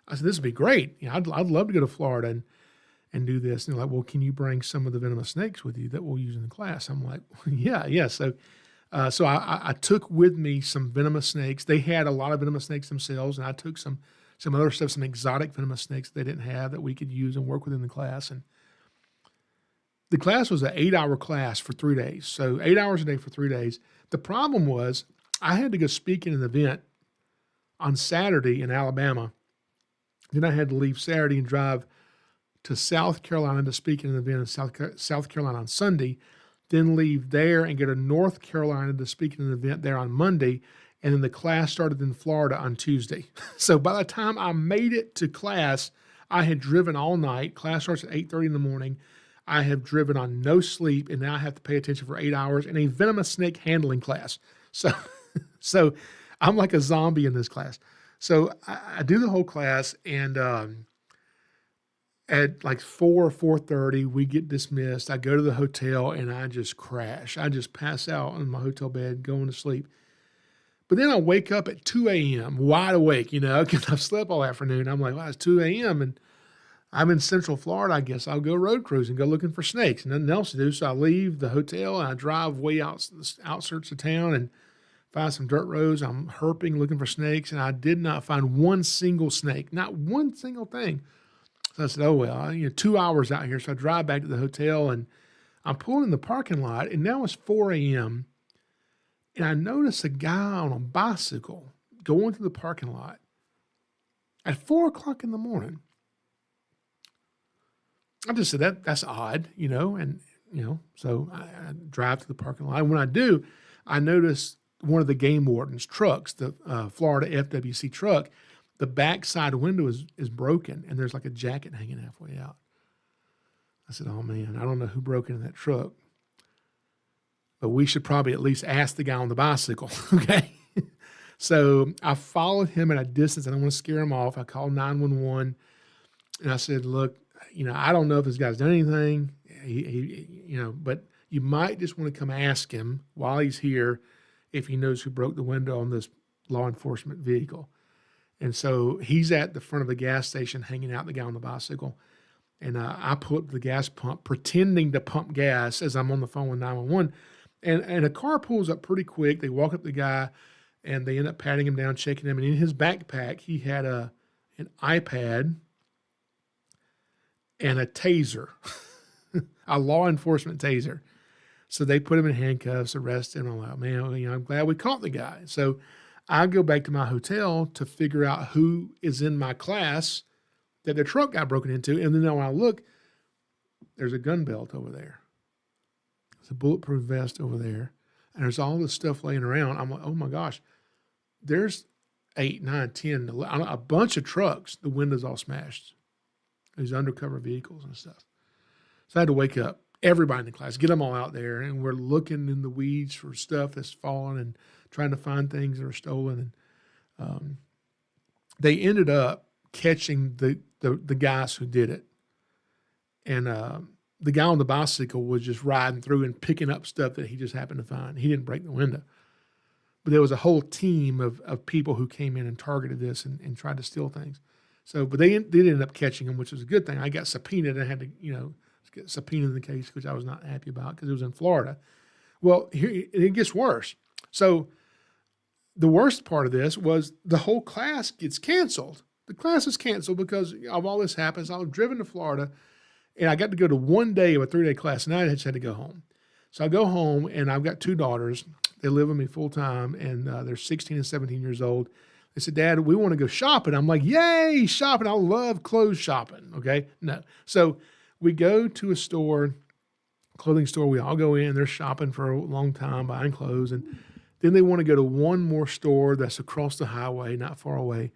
I said, this would be great. You know, I'd love to go to Florida and do this. And they're like, well, can you bring some of the venomous snakes with you that we'll use in the class? I'm like, yeah. So I took with me some venomous snakes. They had a lot of venomous snakes themselves, and I took some other stuff, some exotic venomous snakes they didn't have that we could use and work with in the class. And the class was an 8-hour class for 3 days. So 8 hours a day for 3 days. The problem was I had to go speak in an event on Saturday in Alabama. Then I had to leave Saturday and drive to South Carolina to speak in an event in South Carolina on Sunday, then leave there and go to North Carolina to speak in an event there on Monday, and then the class started in Florida on Tuesday. So by the time I made it to class, I had driven all night. Class starts at 8:30 in the morning. I have driven on no sleep, and now I have to pay attention for 8 hours in a venomous snake handling class. So I'm like a zombie in this class. So I do the whole class, and at like 4 or 4:30, we get dismissed. I go to the hotel, and I just crash. I just pass out in my hotel bed, going to sleep. But then I wake up at 2 a.m., wide awake, you know, because I've slept all afternoon. I'm like, wow, it's 2 a.m., and I'm in Central Florida. I guess I'll go road cruising, go looking for snakes, and nothing else to do. So I leave the hotel, and I drive way out the outskirts of town and find some dirt roads. I'm herping, looking for snakes, and I did not find one single snake, not one single thing. So I said, oh, well, 2 hours out here. So I drive back to the hotel, and I'm pulling in the parking lot, and now it's 4 a.m., and I notice a guy on a bicycle going through the parking lot at 4 o'clock in the morning. I just said, that's odd, and, so I drive to the parking lot. And when I do, I notice one of the game warden's trucks, the Florida FWC truck, the backside window is broken, and there's like a jacket hanging halfway out. I said, oh, man, I don't know who broke into that truck, but we should probably at least ask the guy on the bicycle, okay? So I followed him at a distance. I don't want to scare him off. I called 911, and I said, look, I don't know if this guy's done anything, but you might just want to come ask him while he's here if he knows who broke the window on this law enforcement vehicle. And so he's at the front of the gas station hanging out, the guy on the bicycle. And I pull up to the gas pump, pretending to pump gas as I'm on the phone with 911. And a car pulls up pretty quick. They walk up to the guy, and they end up patting him down, checking him. And in his backpack, he had an iPad and a taser, a law enforcement taser. So they put him in handcuffs, arrested him. I'm like, man, I'm glad we caught the guy. So I go back to my hotel to figure out who is in my class that the truck got broken into. And then when I look, there's a gun belt over there. There's a bulletproof vest over there. And there's all this stuff laying around. I'm like, oh my gosh, there's 8, 9, 10, a bunch of trucks. The windows all smashed. These undercover vehicles and stuff. So I had to wake up everybody in the class, get them all out there. And we're looking in the weeds for stuff that's fallen and trying to find things that are stolen. And they ended up catching the guys who did it. And the guy on the bicycle was just riding through and picking up stuff that he just happened to find. He didn't break the window. But there was a whole team of people who came in and targeted this and tried to steal things. So, but they ended up catching him, which was a good thing. I got subpoenaed and I had to, get subpoenaed in the case, which I was not happy about because it was in Florida. Well, here it gets worse. So the worst part of this was the whole class gets canceled. The class is canceled because of all this happens. I was driven to Florida, and I got to go to one day of a 3-day class, and I just had to go home. So I go home, and I've got 2 daughters. They live with me full time, and they're 16 and 17 years old. They said, Dad, we want to go shopping. I'm like, yay, shopping. I love clothes shopping, okay? No. So we go to a store, clothing store. We all go in. They're shopping for a long time, buying clothes, and then they want to go to one more store that's across the highway, not far away.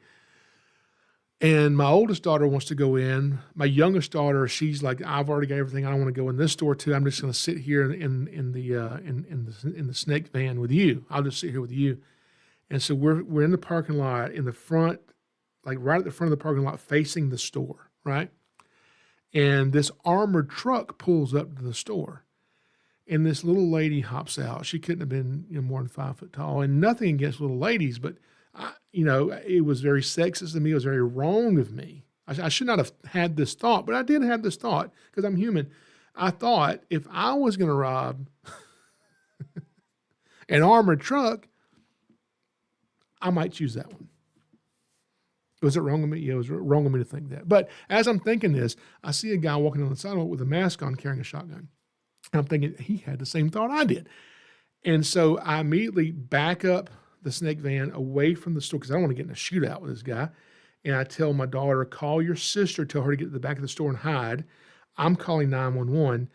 And my oldest daughter wants to go in. My youngest daughter, she's like, I've already got everything. I don't want to go in this store too. I'm just going to sit here in the snake van with you. I'll just sit here with you. And so we're in the parking lot in the front, like right at the front of the parking lot, facing the store, right? And this armored truck pulls up to the store, and this little lady hops out. She couldn't have been more than 5 foot tall, and nothing against little ladies, but it was very sexist of me. It was very wrong of me. I should not have had this thought, but I did have this thought because I'm human. I thought if I was going to rob an armored truck, I might choose that one. Was it wrong of me? Yeah, it was wrong of me to think that. But as I'm thinking this, I see a guy walking on the sidewalk with a mask on carrying a shotgun. And I'm thinking he had the same thought I did. And so I immediately back up the snake van away from the store because I don't want to get in a shootout with this guy. And I tell my daughter, call your sister, tell her to get to the back of the store and hide. I'm calling 911.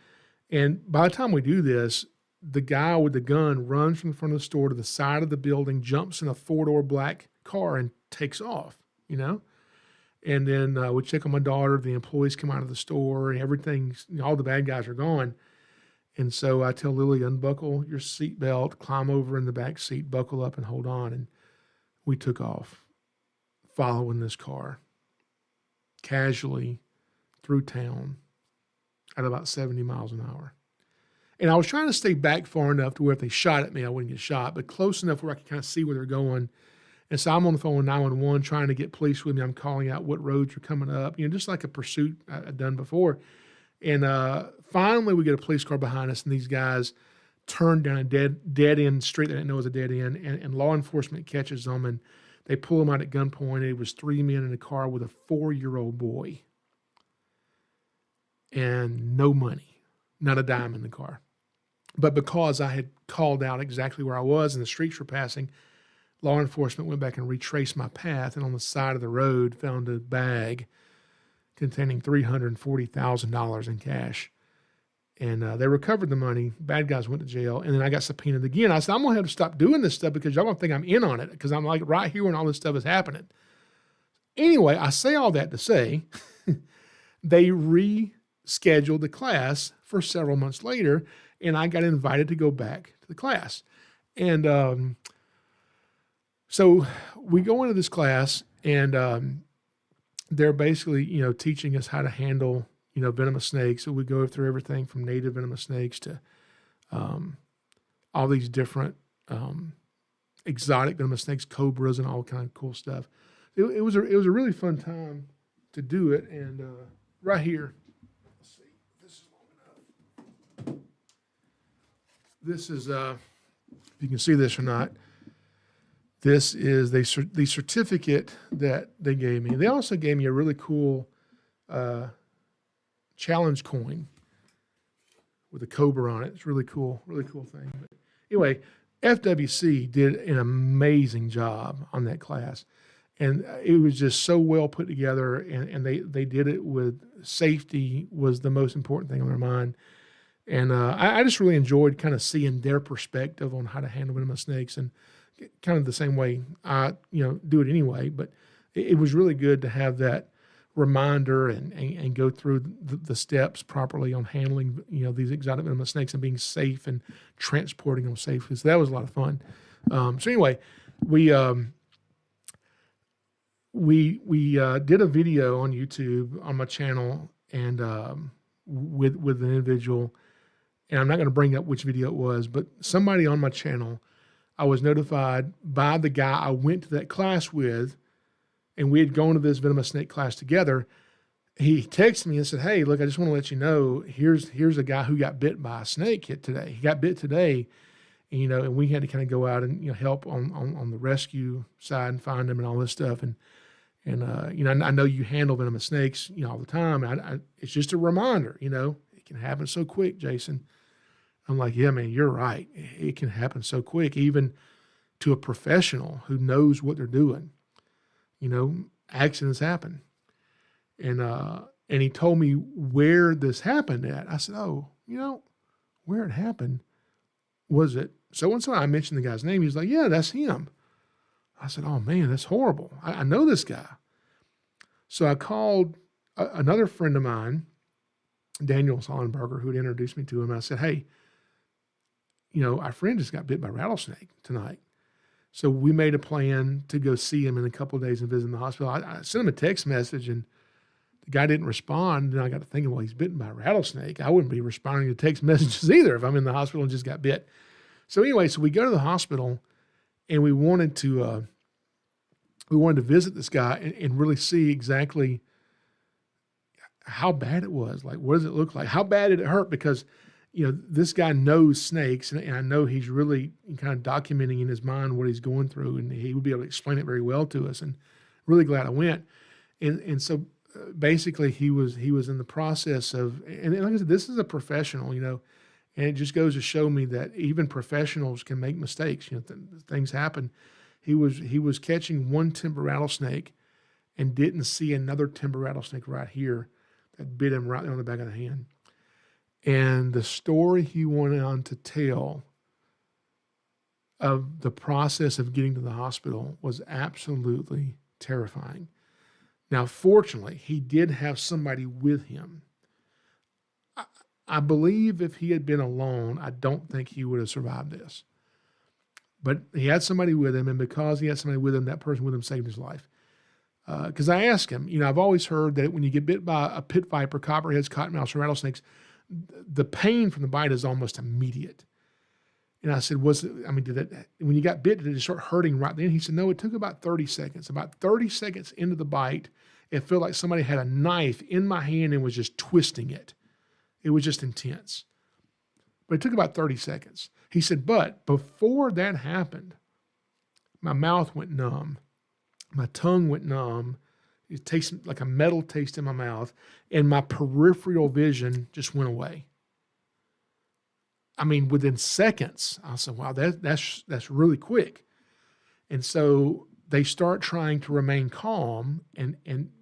And by the time we do this, the guy with the gun runs from the front of the store to the side of the building, jumps in a 4-door black car and takes off, And then we check on my daughter. The employees come out of the store and everything, all the bad guys are gone. And so I tell Lily, unbuckle your seatbelt, climb over in the back seat, buckle up and hold on. And we took off following this car casually through town at about 70 miles an hour. And I was trying to stay back far enough to where if they shot at me, I wouldn't get shot, but close enough where I could kind of see where they're going. And so I'm on the phone with 911 trying to get police with me. I'm calling out what roads are coming up, just like a pursuit I'd done before. And finally we get a police car behind us, and these guys turn down a dead end street they didn't know was a dead end, and law enforcement catches them, and they pull them out at gunpoint. It was 3 men in a car with a 4-year-old boy. And no money, not a dime in the car. But because I had called out exactly where I was and the streets were passing, law enforcement went back and retraced my path, and on the side of the road found a bag containing $340,000 in cash. And they recovered the money. Bad guys went to jail, and then I got subpoenaed again. I said, I'm going to have to stop doing this stuff because y'all don't think I'm in on it because I'm like right here when all this stuff is happening. Anyway, I say all that to say they rescheduled the class for several months later, and I got invited to go back to the class. And so we go into this class, and they're basically, teaching us how to handle, venomous snakes. So we go through everything from native venomous snakes to all these different exotic venomous snakes, cobras, and all kind of cool stuff. It was a really fun time to do it. And right here, This is, if you can see this or not, this is the certificate that they gave me. They also gave me a really cool challenge coin with a cobra on it. It's really cool thing. But anyway, FWC did an amazing job on that class. And it was just so well put together, and they did it with safety was the most important thing on their mind. And I just really enjoyed kind of seeing their perspective on how to handle venomous snakes, and kind of the same way I do it anyway. But it was really good to have that reminder and go through the steps properly on handling these exotic venomous snakes and being safe and transporting them safely. So that was a lot of fun. So anyway, we did a video on YouTube on my channel, and with an individual, and I'm not going to bring up which video it was, but somebody on my channel, I was notified by the guy I went to that class with, and we had gone to this venomous snake class together. He texted me and said, "Hey, look, I just want to let you know, here's a guy who got bit by a snake today. He got bit today, and, and we had to kind of go out and help on the rescue side and find him and all this stuff. And I know you handle venomous snakes, all the time. It's just a reminder, it can happen so quick, Jason." I'm like, "Yeah, man, you're right. It can happen so quick, even to a professional who knows what they're doing. Accidents happen." And he told me where this happened at. I said, "Oh, where it happened, was it so-and-so?" I mentioned the guy's name. He was like, "Yeah, that's him." I said, "Oh man, that's horrible. I know this guy." So I called another friend of mine, Daniel Sollenberger, who had introduced me to him. I said, "Hey, our friend just got bit by a rattlesnake tonight." So we made a plan to go see him in a couple of days and visit him in the hospital. I sent him a text message, and the guy didn't respond. And I got to thinking, well, he's bitten by a rattlesnake. I wouldn't be responding to text messages either if I'm in the hospital and just got bit. So anyway, we go to the hospital, and we wanted to visit this guy and really see exactly how bad it was. Like, what does it look like? How bad did it hurt? Because this guy knows snakes, and I know he's really kind of documenting in his mind what he's going through, and he would be able to explain it very well to us. And really glad I went. And so basically he was in the process of, and like I said, this is a professional, and it just goes to show me that even professionals can make mistakes. Things happen. He was catching one timber rattlesnake and didn't see another timber rattlesnake right here that bit him right there on the back of the hand. And the story he went on to tell of the process of getting to the hospital was absolutely terrifying. Now, fortunately, he did have somebody with him. I believe if he had been alone, I don't think he would have survived this. But he had somebody with him, and because he had somebody with him, that person with him saved his life. Because I asked him, I've always heard that when you get bit by a pit viper, copperheads, cottonmouths, or rattlesnakes, the pain from the bite is almost immediate. And I said, when you got bit, did it start hurting right then? He said, no, it took about 30 seconds. About 30 seconds into the bite, it felt like somebody had a knife in my hand and was just twisting it. It was just intense. But it took about 30 seconds. He said, but before that happened, my mouth went numb. My tongue went numb. It tasted like a metal taste in my mouth, and my peripheral vision just went away. Within seconds. I said, wow, that's really quick. And so they start trying to remain calm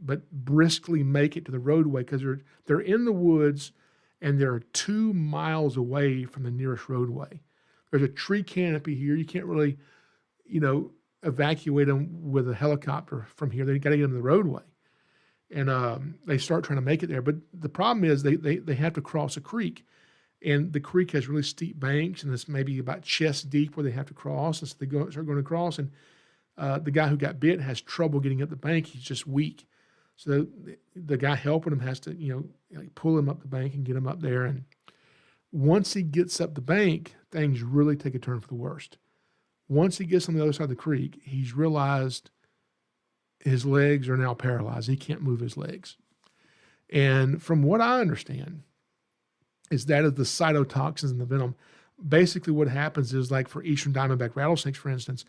but briskly make it to the roadway, because they're in the woods, and they're 2 miles away from the nearest roadway. There's a tree canopy here. You can't really, evacuate them with a helicopter from here. They got to get them to the roadway. And they start trying to make it there. But the problem is they have to cross a creek. And the creek has really steep banks, and it's maybe about chest deep where they have to cross. And so they start going across, and the guy who got bit has trouble getting up the bank. He's just weak. So the guy helping him has to, pull him up the bank and get him up there. And once he gets up the bank, things really take a turn for the worst. Once he gets on the other side of the creek, he's realized his legs are now paralyzed. He can't move his legs. And from what I understand, is that of the cytotoxins and the venom. basically what happens is, like for eastern diamondback rattlesnakes, for instance,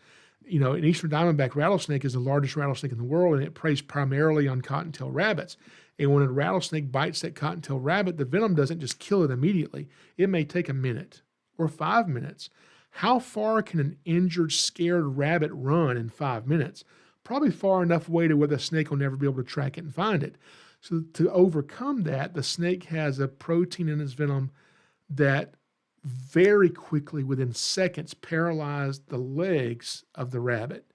an eastern diamondback rattlesnake is the largest rattlesnake in the world, and it preys primarily on cottontail rabbits. And when a rattlesnake bites that cottontail rabbit, the venom doesn't just kill it immediately. It may take a minute or 5 minutes. How far can an injured, scared rabbit run in 5 minutes? Probably far enough away to where the snake will never be able to track it and find it. So to overcome that, the snake has a protein in its venom that very quickly, within seconds, paralyzed the legs of the rabbit.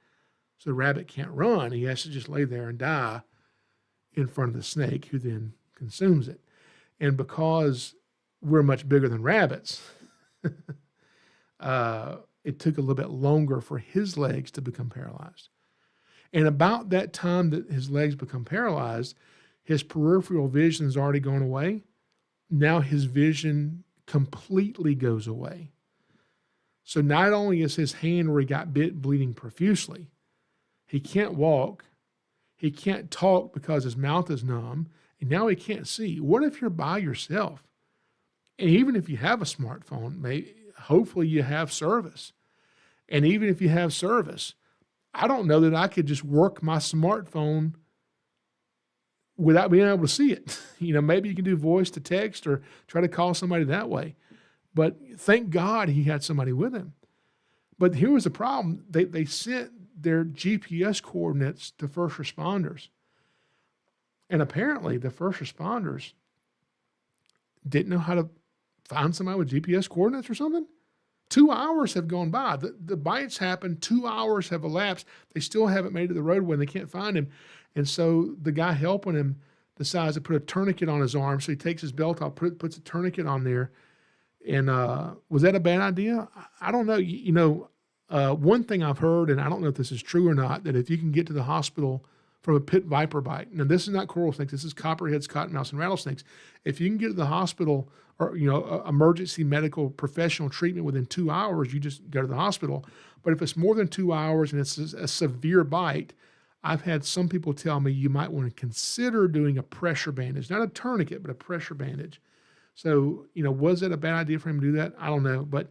So the rabbit can't run. He has to just lay there and die in front of the snake, who then consumes it. And because we're much bigger than rabbits, it took a little bit longer for his legs to become paralyzed. And about that time that his legs become paralyzed, his peripheral vision has already gone away. Now his vision completely goes away. So not only is his hand where he got bit bleeding profusely, he can't walk, he can't talk because his mouth is numb, and now he can't see. What if you're by yourself? And even if you have a smartphone, hopefully you have service. And even if you have service, I don't know that I could just work my smartphone without being able to see it. Maybe you can do voice to text or try to call somebody that way. But thank God he had somebody with him. But here was the problem. They sent their GPS coordinates to first responders. And apparently the first responders didn't know how to find somebody with GPS coordinates or something. 2 hours have gone by. The bites happened. 2 hours have elapsed. They still haven't made it to the roadway, and they can't find him. And so the guy helping him decides to put a tourniquet on his arm. So he takes his belt off, puts a tourniquet on there. And was that a bad idea? I don't know. One thing I've heard, and I don't know if this is true or not, that if you can get to the hospital from a pit viper bite, now this is not coral snakes, this is copperheads, cottonmouths, and rattlesnakes. If you can get to the hospital or, emergency medical professional treatment within 2 hours, you just go to the hospital. But if it's more than 2 hours and it's a severe bite, I've had some people tell me you might want to consider doing a pressure bandage, not a tourniquet, but a pressure bandage. So, was it a bad idea for him to do that? I don't know. But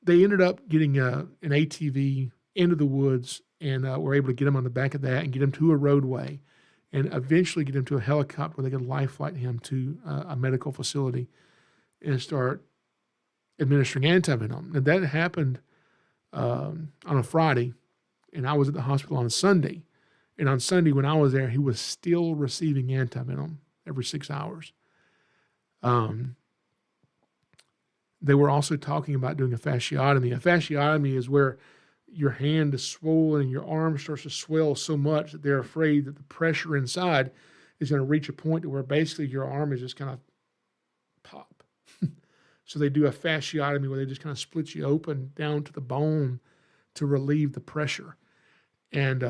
they ended up getting an ATV into the woods and were able to get him on the back of that and get him to a roadway and eventually get him to a helicopter where they could life flight him to a medical facility and start administering antivenom. Now, that happened on a Friday, and I was at the hospital on a Sunday. And on Sunday, when I was there, he was still receiving antivenom every 6 hours. They were also talking about doing a fasciotomy. A fasciotomy is where your hand is swollen and your arm starts to swell so much that they're afraid that the pressure inside is going to reach a point to where basically your arm is just kind of pop. So they do a fasciotomy where they just kind of split you open down to the bone to relieve the pressure. And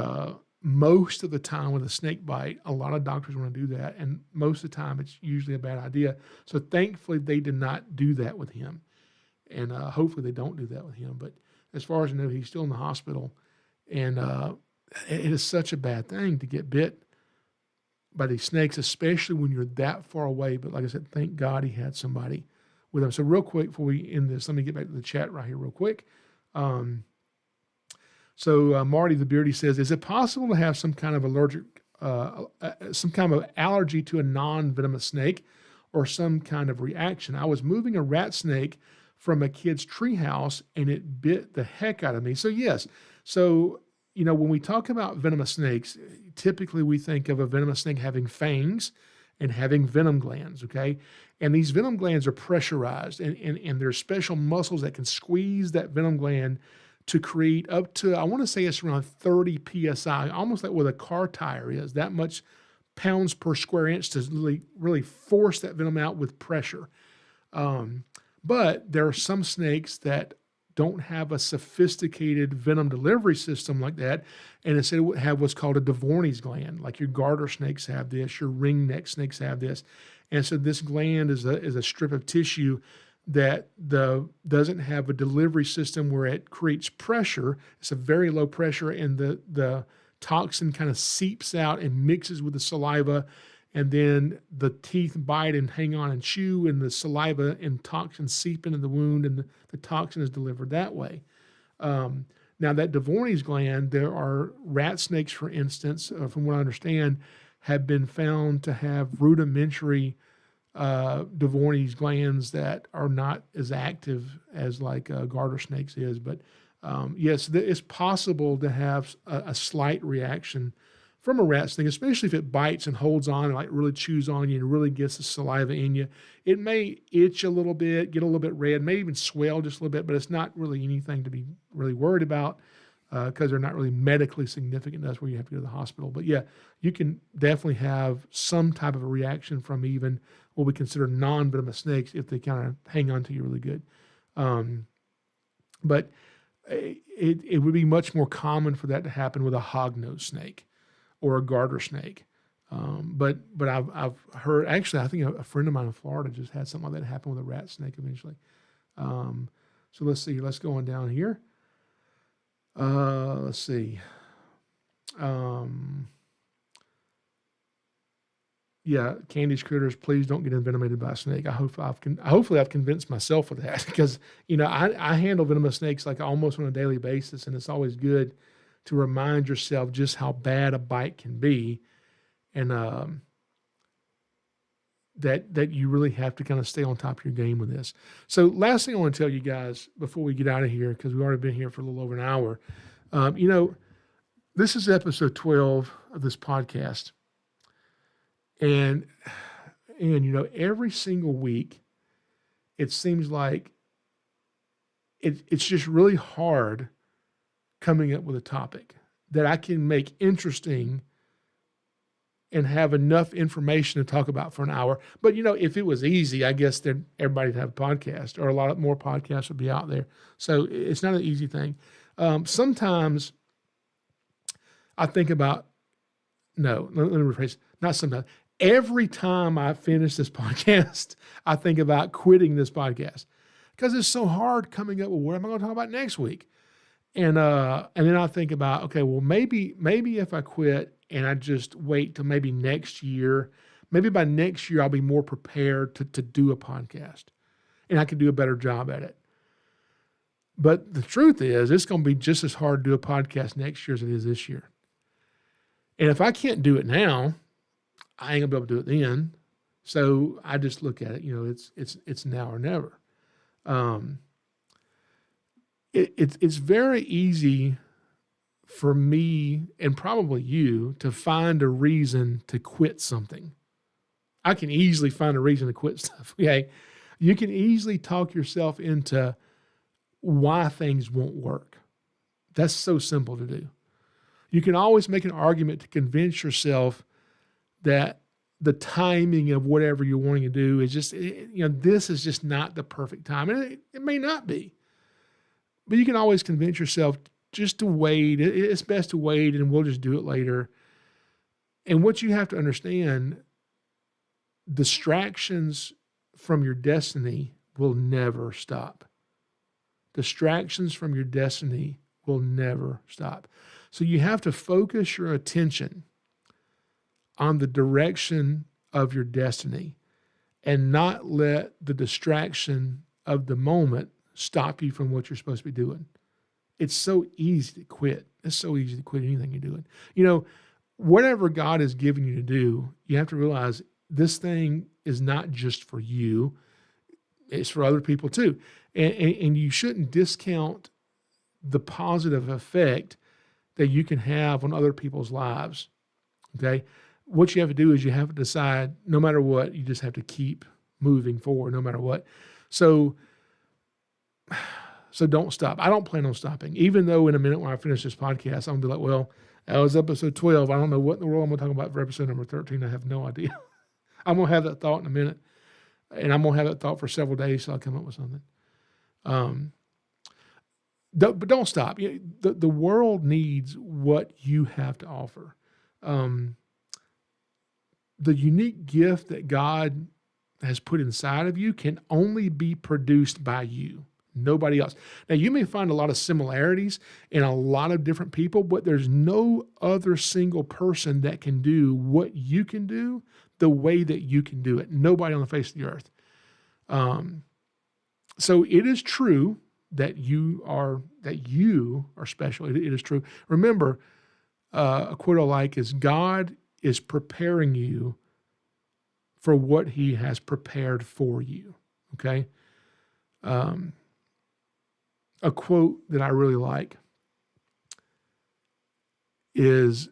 most of the time with a snake bite, a lot of doctors want to do that. And most of the time, it's usually a bad idea. So thankfully, they did not do that with him. And hopefully they don't do that with him. But as far as I know, he's still in the hospital. And it is such a bad thing to get bit by these snakes, especially when you're that far away. But like I said, thank God he had somebody with him. So real quick, before we end this, let me get back to the chat right here real quick. So Marty the Beardy says, is it possible to have some kind of some kind of allergy to a non-venomous snake or some kind of reaction? I was moving a rat snake from a kid's treehouse and it bit the heck out of me. So yes, when we talk about venomous snakes, typically we think of a venomous snake having fangs and having venom glands, okay? And these venom glands are pressurized and there's special muscles that can squeeze that venom gland to create up to, I want to say it's around 30 PSI, almost like what a car tire is, that much pounds per square inch to really force that venom out with pressure. But there are some snakes that don't have a sophisticated venom delivery system like that, and instead have what's called a Devorney's gland, like your garter snakes have this, your ringneck snakes have this. And so this gland is a strip of tissue that doesn't have a delivery system where it creates pressure. It's a very low pressure, and the toxin kind of seeps out and mixes with the saliva and then the teeth bite and hang on and chew, and the saliva and toxins seep into the wound, and the toxin is delivered that way. Now, that Devorney's gland, there are rat snakes, for instance, from what I understand, have been found to have rudimentary Devorney's glands that are not as active as like garter snakes is. But yes, it's possible to have a slight reaction from a rat snake, especially if it bites and holds on and like really chews on you and really gets the saliva in you. It may itch a little bit, get a little bit red, may even swell just a little bit, but it's not really anything to be really worried about because they're not really medically significant. That's where you have to go to the hospital. But yeah, you can definitely have some type of a reaction from even what we consider non-venomous snakes if they kind of hang on to you really good. But it would be much more common for that to happen with a hognose snake or a garter snake. But I've heard, actually, I think a friend of mine in Florida just had something like that happen with a rat snake eventually. So let's see, let's go on down here. Let's see. Yeah, Candy's Critters, please don't get envenomated by a snake. Hopefully I've convinced myself of that because, I handle venomous snakes like almost on a daily basis, and it's always good to remind yourself just how bad a bite can be, and that you really have to kind of stay on top of your game with this. So last thing I want to tell you guys before we get out of here, because we've already been here for a little over an hour, this is episode 12 of this podcast. And every single week, it seems like it's just really hard coming up with a topic that I can make interesting and have enough information to talk about for an hour. But, if it was easy, I guess then everybody'd have a podcast, or a lot more podcasts would be out there. So it's not an easy thing. Sometimes I think about, let me rephrase, not sometimes. Every time I finish this podcast, I think about quitting this podcast because it's so hard coming up with what am I going to talk about next week. And then I think about, okay, well, maybe if I quit and I just wait till maybe next year, maybe by next year I'll be more prepared to do a podcast and I can do a better job at it. But the truth is, it's going to be just as hard to do a podcast next year as it is this year. And if I can't do it now, I ain't gonna be able to do it then. So I just look at it, it's now or never. It's very easy for me and probably you to find a reason to quit something. I can easily find a reason to quit stuff. Okay. You can easily talk yourself into why things won't work. That's so simple to do. You can always make an argument to convince yourself that the timing of whatever you're wanting to do is just, this is just not the perfect time. And it may not be. But you can always convince yourself just to wait. It's best to wait and we'll just do it later. And what you have to understand, distractions from your destiny will never stop. Distractions from your destiny will never stop. So you have to focus your attention on the direction of your destiny and not let the distraction of the moment stop you from what you're supposed to be doing. It's so easy to quit. It's so easy to quit anything you're doing. Whatever God has given you to do, you have to realize this thing is not just for you. It's for other people too. And you shouldn't discount the positive effect that you can have on other people's lives. Okay? What you have to do is you have to decide, no matter what, you just have to keep moving forward, no matter what. So don't stop. I don't plan on stopping, even though in a minute when I finish this podcast, I'm going to be like, well, that was episode 12. I don't know what in the world I'm going to talk about for episode number 13. I have no idea. I'm going to have that thought in a minute, and I'm going to have that thought for several days till I come up with something. But don't stop. The world needs what you have to offer. The unique gift that God has put inside of you can only be produced by you, nobody else. Now, you may find a lot of similarities in a lot of different people, but there's no other single person that can do what you can do the way that you can do it. Nobody on the face of the earth. So it is true that you are special. It is true. Remember, a quote I like is, God is preparing you for what he has prepared for you. Okay. A quote that I really like is,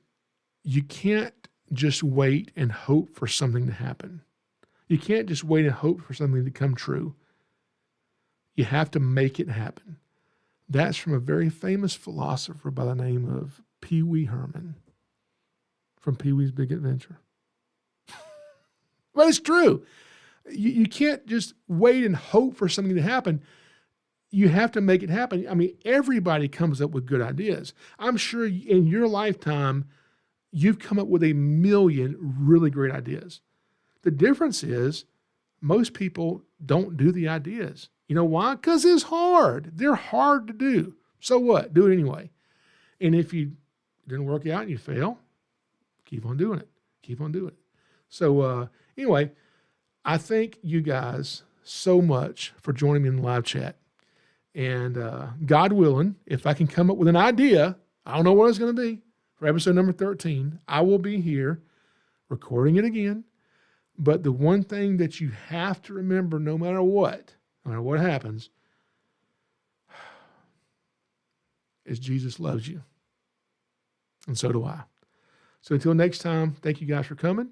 you can't just wait and hope for something to happen. You can't just wait and hope for something to come true. You have to make it happen. That's from a very famous philosopher by the name of Pee Wee Herman from Pee Wee's Big Adventure. But it's true. You can't just wait and hope for something to happen. You have to make it happen. I mean, everybody comes up with good ideas. I'm sure in your lifetime, you've come up with a million really great ideas. The difference is most people don't do the ideas. You know why? Because it's hard. They're hard to do. So what? Do it anyway. And if you didn't work out and you fail, keep on doing it. Keep on doing it. So anyway, I thank you guys so much for joining me in the live chat. And God willing, if I can come up with an idea, I don't know what it's going to be, for episode number 13, I will be here recording it again. But the one thing that you have to remember, no matter what happens, is Jesus loves you. And so do I. So until next time, thank you guys for coming,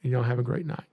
and y'all have a great night.